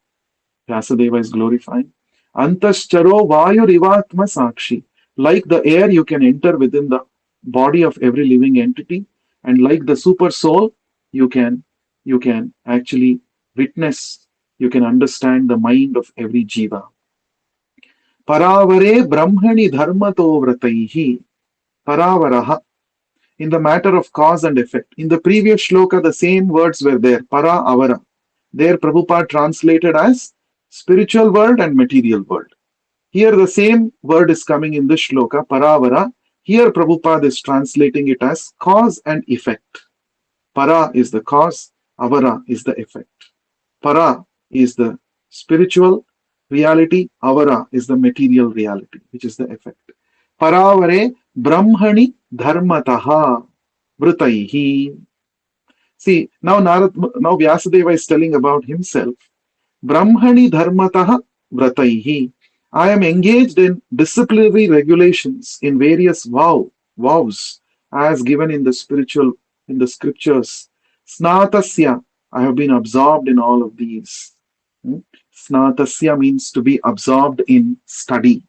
Vyasadeva is glorifying. Antascharo vayurivatma sakshi. Like the air, you can enter within the body of every living entity, and like the super soul, you can actually witness, you can understand the mind of every jiva. Paravare brahmani dharmato vrataihi. Paravaraha. In the matter of cause and effect. In the previous shloka, the same words were there. Para, avara. There Prabhupada translated as spiritual world and material world. Here the same word is coming in this shloka, paravara. Here Prabhupada is translating it as cause and effect. Para is the cause, avara is the effect. Para is the spiritual reality, avara is the material reality, which is the effect. Paravare brahmani dharmataha vrutaihi. See, now Vyasadeva is telling about himself. Brahmani dharmataha vrataihi. I am engaged in disciplinary regulations in various vows as given in the scriptures. Snatasya, I have been absorbed in all of these. Snatasya means to be absorbed in study.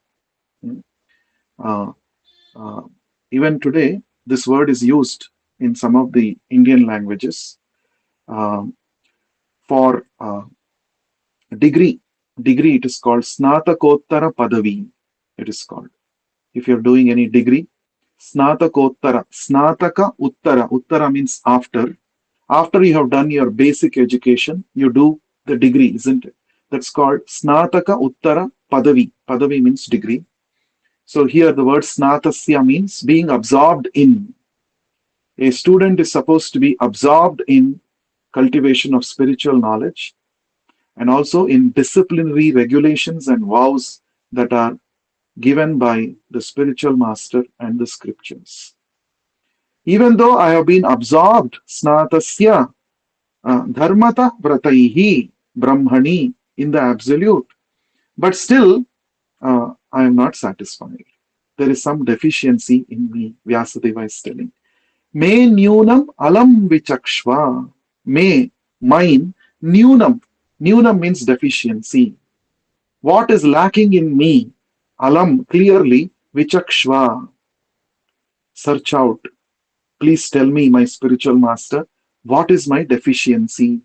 Even today, this word is used in some of the Indian languages um, for degree. Degree, it is called Snatakottara Padavi. It is called. If you're doing any degree, Snatakottara, Snataka Uttara. Uttara means after. After you have done your basic education, you do the degree, isn't it? That's called Snataka Uttara Padavi. Padavi means degree. So here the word Snatasya means being absorbed in. A student is supposed to be absorbed in cultivation of spiritual knowledge and also in disciplinary regulations and vows that are given by the spiritual master and the scriptures. Even though I have been absorbed, Snatasya dharmata vrataihi brahmani in the absolute, but still I am not satisfied. There is some deficiency in me, Vyasadeva is telling. Me nyunam alam vichakshva. Me, mine, nyunam. Nyunam means deficiency. What is lacking in me? Alam, clearly, vichakshva. Search out. Please tell me, my spiritual master, what is my deficiency?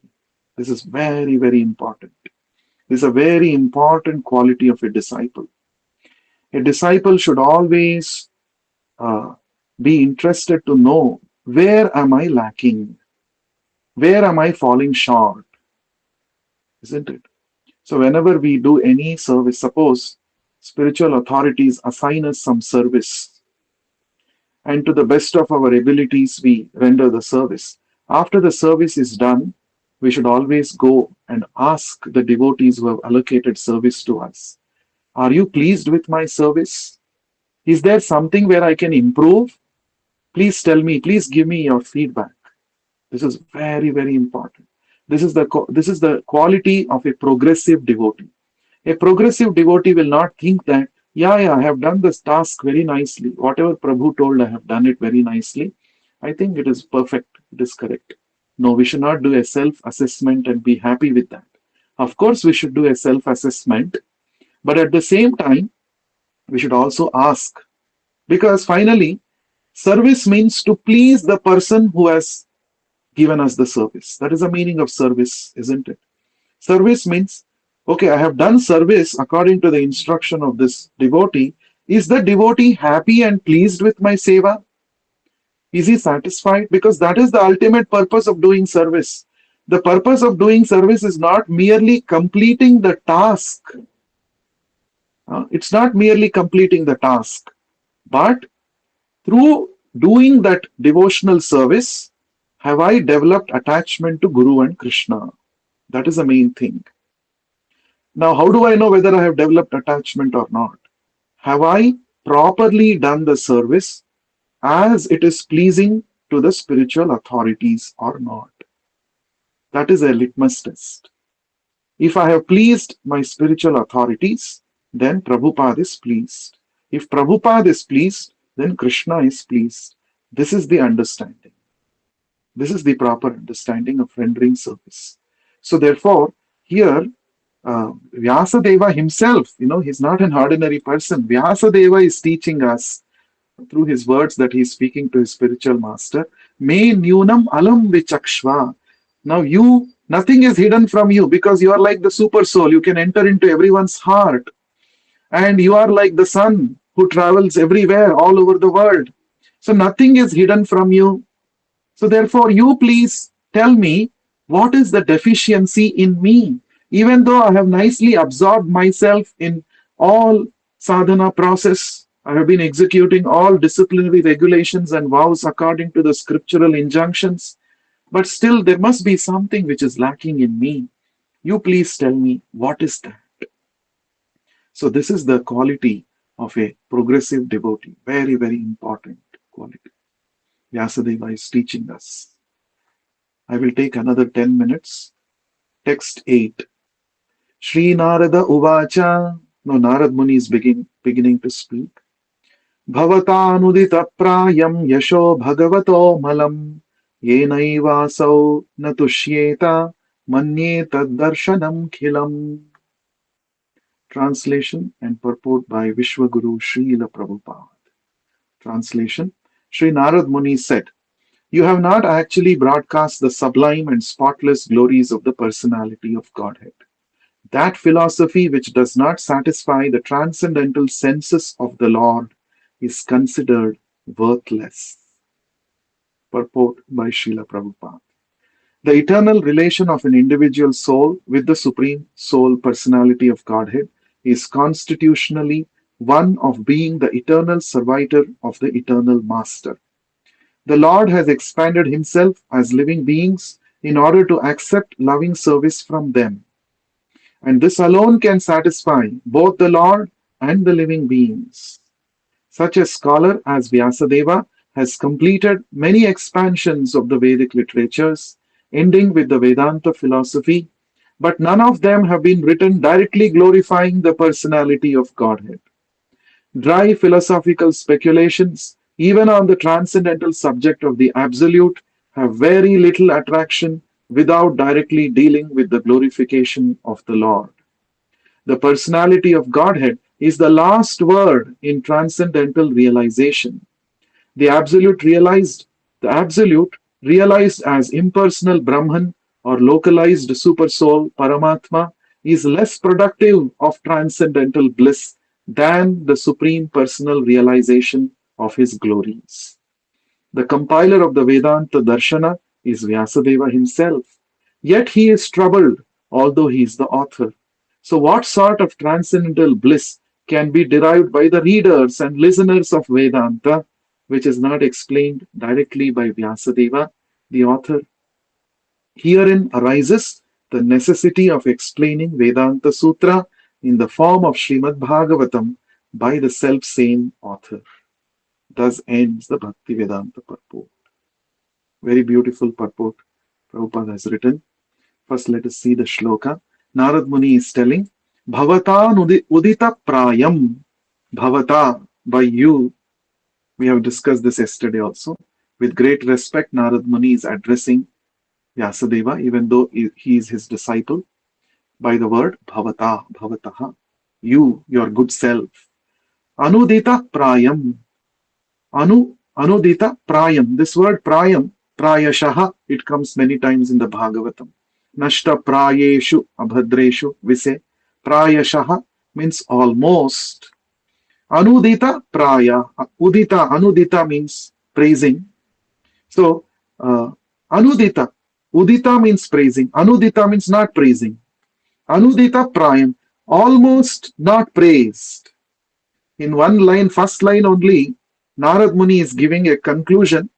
This is very, very important. This is a very important quality of a disciple. A disciple should always uh, be interested to know where am I lacking? Where am I falling short? Isn't it? So, whenever we do any service, suppose spiritual authorities assign us some service, and to the best of our abilities, we render the service. After the service is done, we should always go and ask the devotees who have allocated service to us, are you pleased with my service? Is there something where I can improve? Please tell me, please give me your feedback. This is very, very important. This is the quality of a progressive devotee. A progressive devotee will not think that, yeah, I have done this task very nicely. Whatever Prabhu told, I have done it very nicely. I think it is perfect. It is correct. No, we should not do a self-assessment and be happy with that. Of course, we should do a self-assessment, but at the same time, we should also ask. Because finally, service means to please the person who has given us the service. That is the meaning of service, isn't it? Service means, okay, I have done service according to the instruction of this devotee. Is the devotee happy and pleased with my seva? Is he satisfied? Because that is the ultimate purpose of doing service. The purpose of doing service is not merely completing the task. It's not merely completing the task, but through doing that devotional service, have I developed attachment to Guru and Krishna? That is the main thing. Now, how do I know whether I have developed attachment or not? Have I properly done the service as it is pleasing to the spiritual authorities or not? That is a litmus test. If I have pleased my spiritual authorities, then Prabhupada is pleased. If Prabhupada is pleased, then Krishna is pleased. This is the understanding. This is the proper understanding of rendering service. So therefore, here, Vyasadeva himself, he's not an ordinary person. Vyasadeva is teaching us through his words that he is speaking to his spiritual master. Me nyunam alam vichakshva. Now nothing is hidden from you because you are like the super soul. You can enter into everyone's heart. And you are like the sun who travels everywhere, all over the world. So nothing is hidden from you. So therefore, you please tell me what is the deficiency in me. Even though I have nicely absorbed myself in all sadhana process, I have been executing all disciplinary regulations and vows according to the scriptural injunctions, but still there must be something which is lacking in me. You please tell me what is that. So this is the quality of a progressive devotee. Very, very important quality. Vyasadeva is teaching us. I will take another 10 minutes. Text 8. Sri Narada Uvacha. Now Narad Muni is beginning to speak. Bhavatanudita prayam yasho bhagavato malam yenaivasau natushyeta manyeta darshanam khilam. Translation and purport by Vishwaguru Srila Prabhupada. Translation. Sri Narad Muni said, "You have not actually broadcast the sublime and spotless glories of the personality of Godhead. That philosophy which does not satisfy the transcendental senses of the Lord is considered worthless." Purport by Srila Prabhupada. The eternal relation of an individual soul with the Supreme Soul Personality of Godhead is constitutionally one of being the eternal servitor of the eternal Master. The Lord has expanded himself as living beings in order to accept loving service from them, and this alone can satisfy both the Lord and the living beings. Such a scholar as Vyasadeva has completed many expansions of the Vedic literatures, ending with the Vedanta philosophy, but none of them have been written directly glorifying the personality of Godhead. Dry philosophical speculations, even on the transcendental subject of the Absolute, have very little attraction without directly dealing with the glorification of the Lord. The personality of Godhead is the last word in transcendental realization. The Absolute realized as impersonal Brahman or localized Supersoul Paramatma is less productive of transcendental bliss than the supreme personal realization of his glories. The compiler of the Vedanta Darshana is Vyasadeva himself. Yet he is troubled, although he is the author. So, what sort of transcendental bliss can be derived by the readers and listeners of Vedanta, which is not explained directly by Vyasadeva, the author? Herein arises the necessity of explaining Vedanta Sutra in the form of Srimad Bhagavatam by the self same author. Thus ends the Bhakti Vedanta purport. Very beautiful purport Prabhupada has written. First, let us see the shloka. Narad Muni is telling, Bhavata udita prayam. Bhavata, by you. We have discussed this yesterday also. With great respect, Narad Muni is addressing Vyasadeva, even though he is his disciple, by the word Bhavata, Bhavataha. You, your good self. Anudita prayam. Anudita prayam. This word prayam, prayashaha, it comes many times in the Bhagavatam. Nashta prayeshu abhadreshu vise. Prayashaha means almost. Anudita praya. Anudita means praising. So, anudita. Udita means praising. Anudita means not praising. Anudita prayam. Almost not praised. In one line, first line only, Narad Muni is giving a conclusion.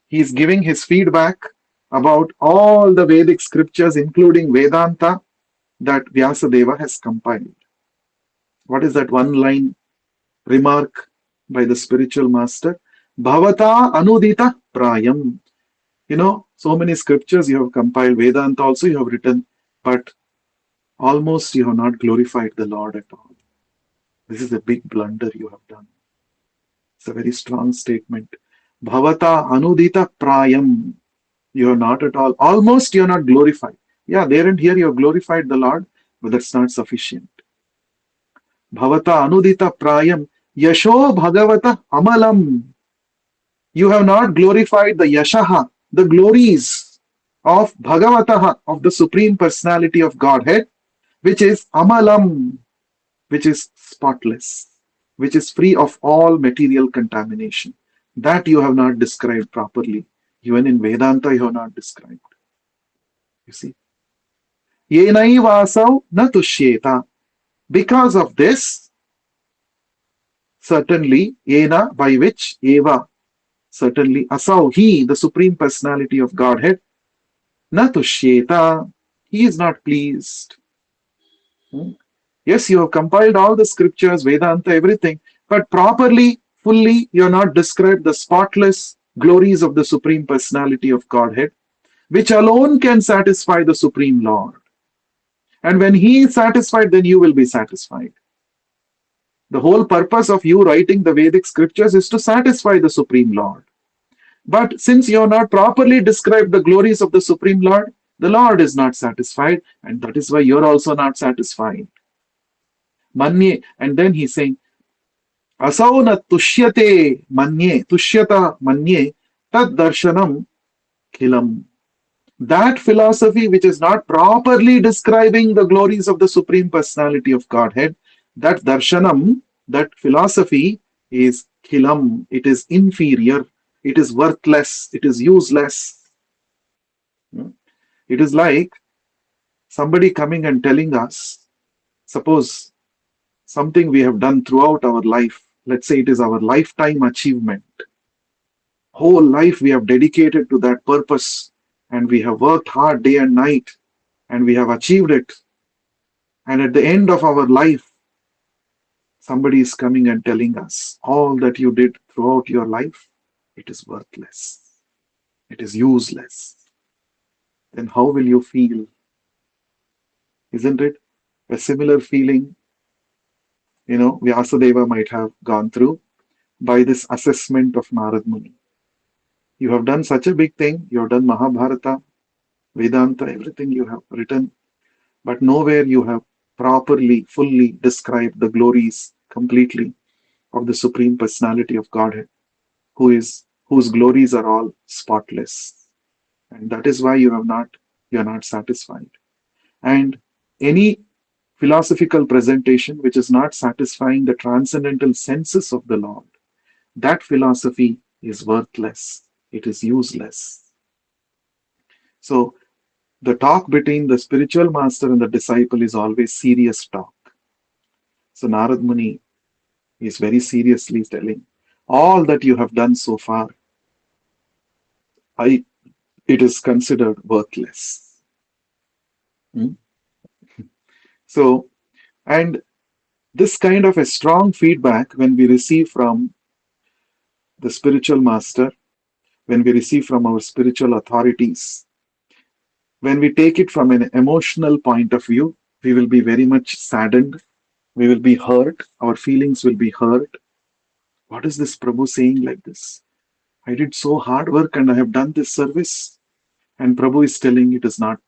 He is giving his feedback about all the Vedic scriptures, including Vedanta, that Vyasadeva has compiled. What is that one line remark by the spiritual master? Bhavata anudita prayam. So many scriptures you have compiled, Vedanta also you have written, but almost you have not glorified the Lord at all. This is a big blunder you have done. It's a very strong statement. Bhavata anudita prayam. You are not at all. Almost you are not glorified. Yeah, there and here you have glorified the Lord, but that's not sufficient. Bhavata anudita prayam. Yasho bhagavata amalam. You have not glorified the yashaha, the glories of Bhagavataha, of the Supreme Personality of Godhead, which is amalam, which is spotless, which is free of all material contamination. That you have not described properly. Even in Vedanta, you have not described. You see? Yenaivasav na tushyeta. Because of this, certainly, yena, by which, eva, certainly, asau, he, the Supreme Personality of Godhead, na tushyeta, he is not pleased. Yes, you have compiled all the scriptures, Vedanta, everything, but properly, fully, you have not described the spotless glories of the Supreme Personality of Godhead, which alone can satisfy the Supreme Lord. And when he is satisfied, then you will be satisfied. The whole purpose of you writing the Vedic scriptures is to satisfy the Supreme Lord. But since you have not properly described the glories of the Supreme Lord, the Lord is not satisfied, and that is why you are also not satisfied. Manye, and then he's saying, असौ न तुष्यते manye, tushyata manye, tad darshanam khilam. That philosophy which is not properly describing the glories of the Supreme Personality of Godhead, that darshanam, that philosophy is khilam. It is inferior. It is worthless. It is useless. Hmm? It is like somebody coming and telling us, suppose something we have done throughout our life, let's say it is our lifetime achievement. Whole life we have dedicated to that purpose and we have worked hard day and night and we have achieved it. And at the end of our life, somebody is coming and telling us all that you did throughout your life, it is worthless, it is useless. Then how will you feel? Isn't it a similar feeling, Vyasadeva might have gone through by this assessment of Narad Muni? You have done such a big thing, you have done Mahabharata, Vedanta, everything you have written, but nowhere you have properly, fully described the glories completely of the Supreme Personality of Godhead, whose glories are all spotless. And that is why you are not satisfied. And any philosophical presentation which is not satisfying the transcendental senses of the Lord, that philosophy is worthless. It is useless. So the talk between the spiritual master and the disciple is always serious talk. So Narad Muni is very seriously telling, all that you have done so far, I it is considered worthless. Hmm? So, and this kind of a strong feedback when we receive from the spiritual master, when we receive from our spiritual authorities, when we take it from an emotional point of view, we will be very much saddened. We will be hurt. Our feelings will be hurt. What is this Prabhu saying like this? I did so hard work and I have done this service. And Prabhu is telling it is not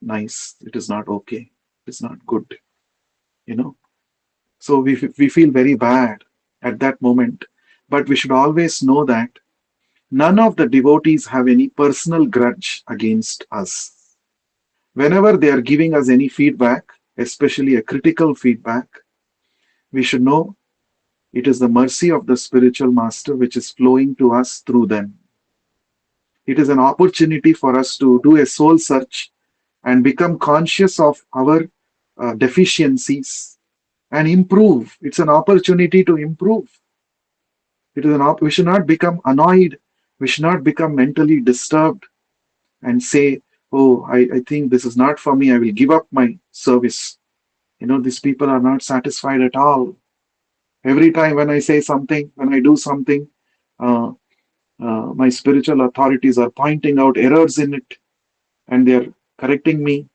nice. It is not okay. It is not good. You know. So we feel very bad at that moment. But we should always know that none of the devotees have any personal grudge against us. Whenever they are giving us any feedback, especially a critical feedback, we should know it is the mercy of the spiritual master which is flowing to us through them. It is an opportunity for us to do a soul search and become conscious of our deficiencies and improve. It's an opportunity to improve. We should not become annoyed. We should not become mentally disturbed and say, oh, I think this is not for me. I will give up my service. These people are not satisfied at all. Every time when I say something, when I do something, uh, my spiritual authorities are pointing out errors in it and they're correcting me,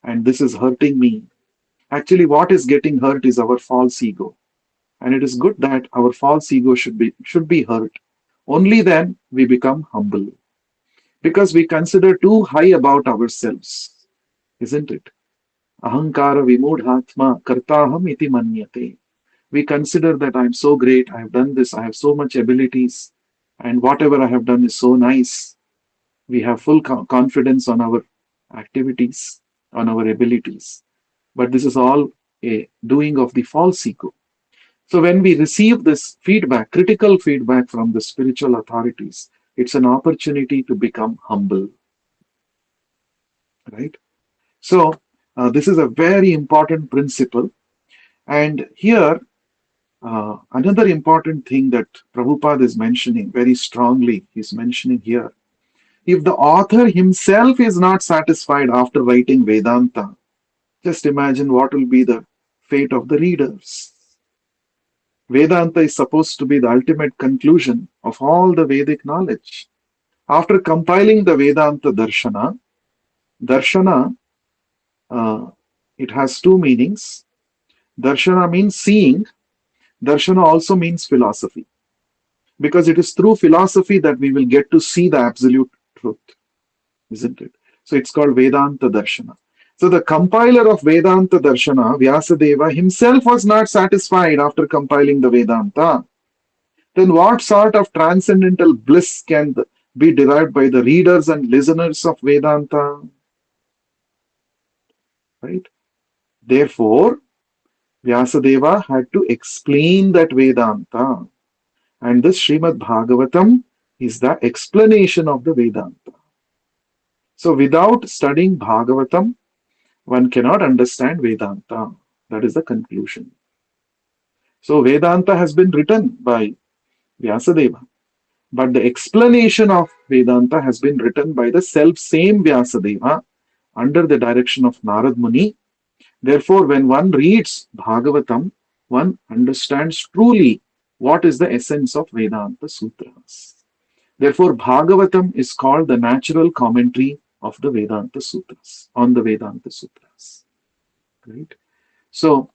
and this is hurting me. Actually, what is getting hurt is our false ego. And it is good that our false ego should be hurt. Only then we become humble. Because we consider too high about ourselves, isn't it? Ahankara vimudhatma kartaham iti manyate. We consider that I'm so great, I have done this, I have so much abilities, and whatever I have done is so nice. We have full confidence on our activities, on our abilities. But this is all a doing of the false ego. So when we receive this feedback, critical feedback from the spiritual authorities, it's an opportunity to become humble, right? So this is a very important principle. And here, another important thing that Prabhupada is mentioning very strongly, he's mentioning here, if the author himself is not satisfied after writing Vedanta, just imagine what will be the fate of the readers. Vedanta is supposed to be the ultimate conclusion of all the Vedic knowledge. After compiling the Vedanta darshana, uh, it has two meanings. Darshana means seeing, darshana also means philosophy. Because it is through philosophy that we will get to see the absolute truth, isn't it? So it's called Vedanta darshana. So the compiler of Vedanta Darshana, Vyasadeva, himself was not satisfied after compiling the Vedanta. Then what sort of transcendental bliss can be derived by the readers and listeners of Vedanta? Right? Therefore, Vyasadeva had to explain that Vedanta. And this Srimad Bhagavatam is the explanation of the Vedanta. So without studying Bhagavatam, one cannot understand Vedanta. That is the conclusion. So Vedanta has been written by Vyasadeva, but the explanation of Vedanta has been written by the self same Vyasadeva under the direction of Narad Muni. Therefore, when one reads Bhagavatam, one understands truly what is the essence of Vedanta Sutras. Therefore, Bhagavatam is called the natural commentary of the Vedanta Sutras, on the Vedanta Sutras. Right? So,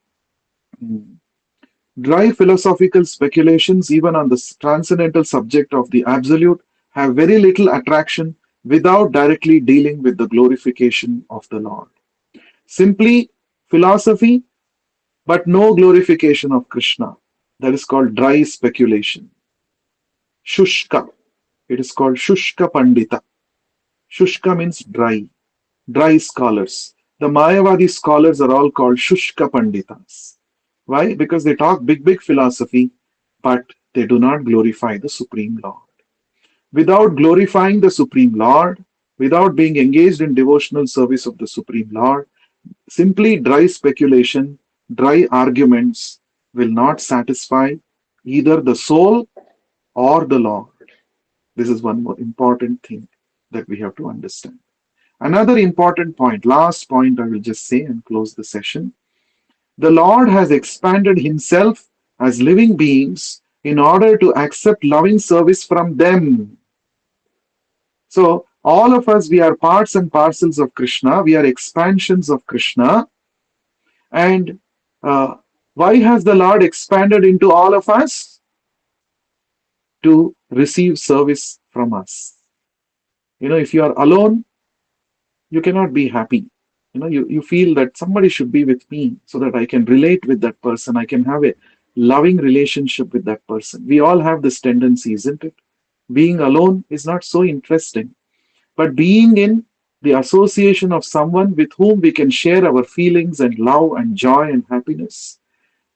dry philosophical speculations, even on the transcendental subject of the Absolute, have very little attraction without directly dealing with the glorification of the Lord. Simply philosophy, but no glorification of Krishna. That is called dry speculation. Shushka. It is called Shushka Pandita. Shushka means dry, dry scholars. The Mayavadi scholars are all called Shushka Panditas. Why? Because they talk big, big philosophy, but they do not glorify the Supreme Lord. Without glorifying the Supreme Lord, without being engaged in devotional service of the Supreme Lord, simply dry speculation, dry arguments will not satisfy either the soul or the Lord. This is one more important thing that we have to understand. Another important point, last point I will just say and close the session. The Lord has expanded himself as living beings in order to accept loving service from them. So, all of us, we are parts and parcels of Krishna, we are expansions of Krishna. And uh, why has the Lord expanded into all of us? To receive service from us. If you are alone, you cannot be happy. You feel that somebody should be with me so that I can relate with that person. I can have a loving relationship with that person. We all have this tendency, isn't it? Being alone is not so interesting. But being in the association of someone with whom we can share our feelings and love and joy and happiness,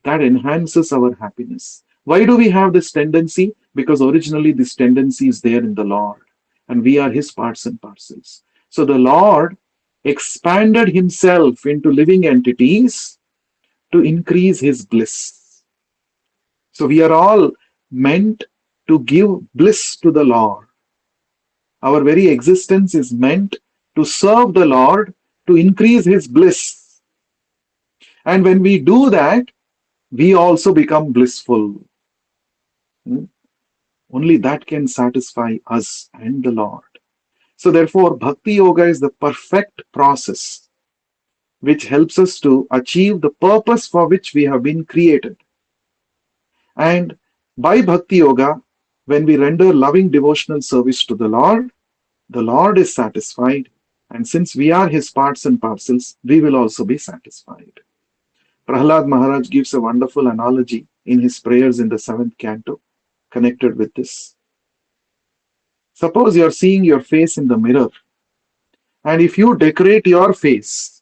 that enhances our happiness. Why do we have this tendency? Because originally this tendency is there in the Lord, and we are his parts and parcels. So the Lord expanded himself into living entities to increase his bliss. So we are all meant to give bliss to the Lord. Our very existence is meant to serve the Lord, to increase his bliss. And when we do that, we also become blissful. Only that can satisfy us and the Lord. So therefore, Bhakti Yoga is the perfect process which helps us to achieve the purpose for which we have been created. And by Bhakti Yoga, when we render loving devotional service to the Lord is satisfied. And since we are his parts and parcels, we will also be satisfied. Prahlad Maharaj gives a wonderful analogy in his prayers in the 7th canto connected with this. Suppose you are seeing your face in the mirror, and if you decorate your face,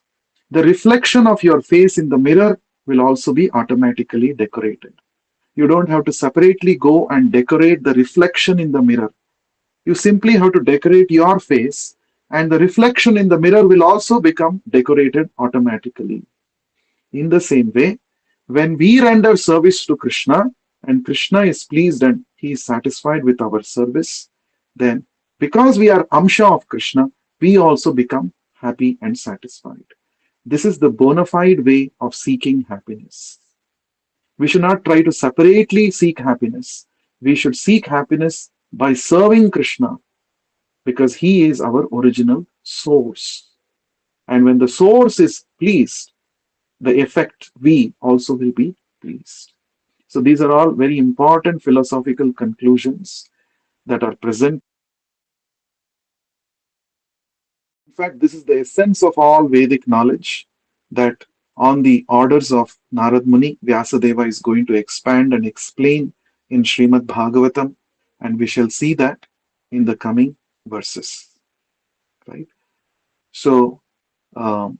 the reflection of your face in the mirror will also be automatically decorated. You don't have to separately go and decorate the reflection in the mirror. You simply have to decorate your face, and the reflection in the mirror will also become decorated automatically. In the same way, when we render service to Krishna, and Krishna is pleased and he is satisfied with our service, then because we are Amsha of Krishna, we also become happy and satisfied. This is the bona fide way of seeking happiness. We should not try to separately seek happiness. We should seek happiness by serving Krishna because he is our original source. And when the source is pleased, the effect we also will be pleased. So these are all very important philosophical conclusions that are present In fact, this is the essence of all Vedic knowledge that on the orders of Narad Muni, Vyasadeva is going to expand and explain in Srimad Bhagavatam, and we shall see that in the coming verses. Right? So, um,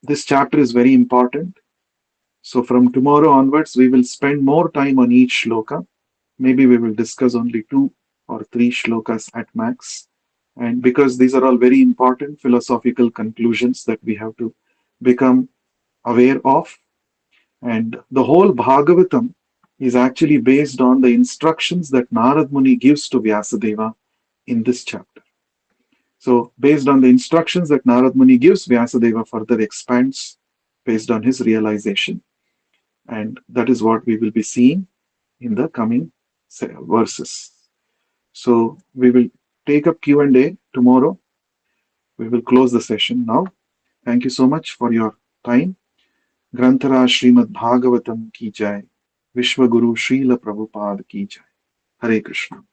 this chapter is very important. So, from tomorrow onwards, we will spend more time on each shloka. Maybe we will discuss only two or three shlokas at max. And because these are all very important philosophical conclusions that we have to become aware of. And the whole Bhagavatam is actually based on the instructions that Narad Muni gives to Vyasadeva in this chapter. So, based on the instructions that Narad Muni gives, Vyasadeva further expands based on his realization. And that is what we will be seeing in the coming verses. So, we will take up Q&A tomorrow. We will close the session now. Thank you so much for your time. ग्रंथराज Shrimad Bhagavatam की जय, विश्व गुरु श्रील प्रभुपाद की जय. हरे कृष्ण.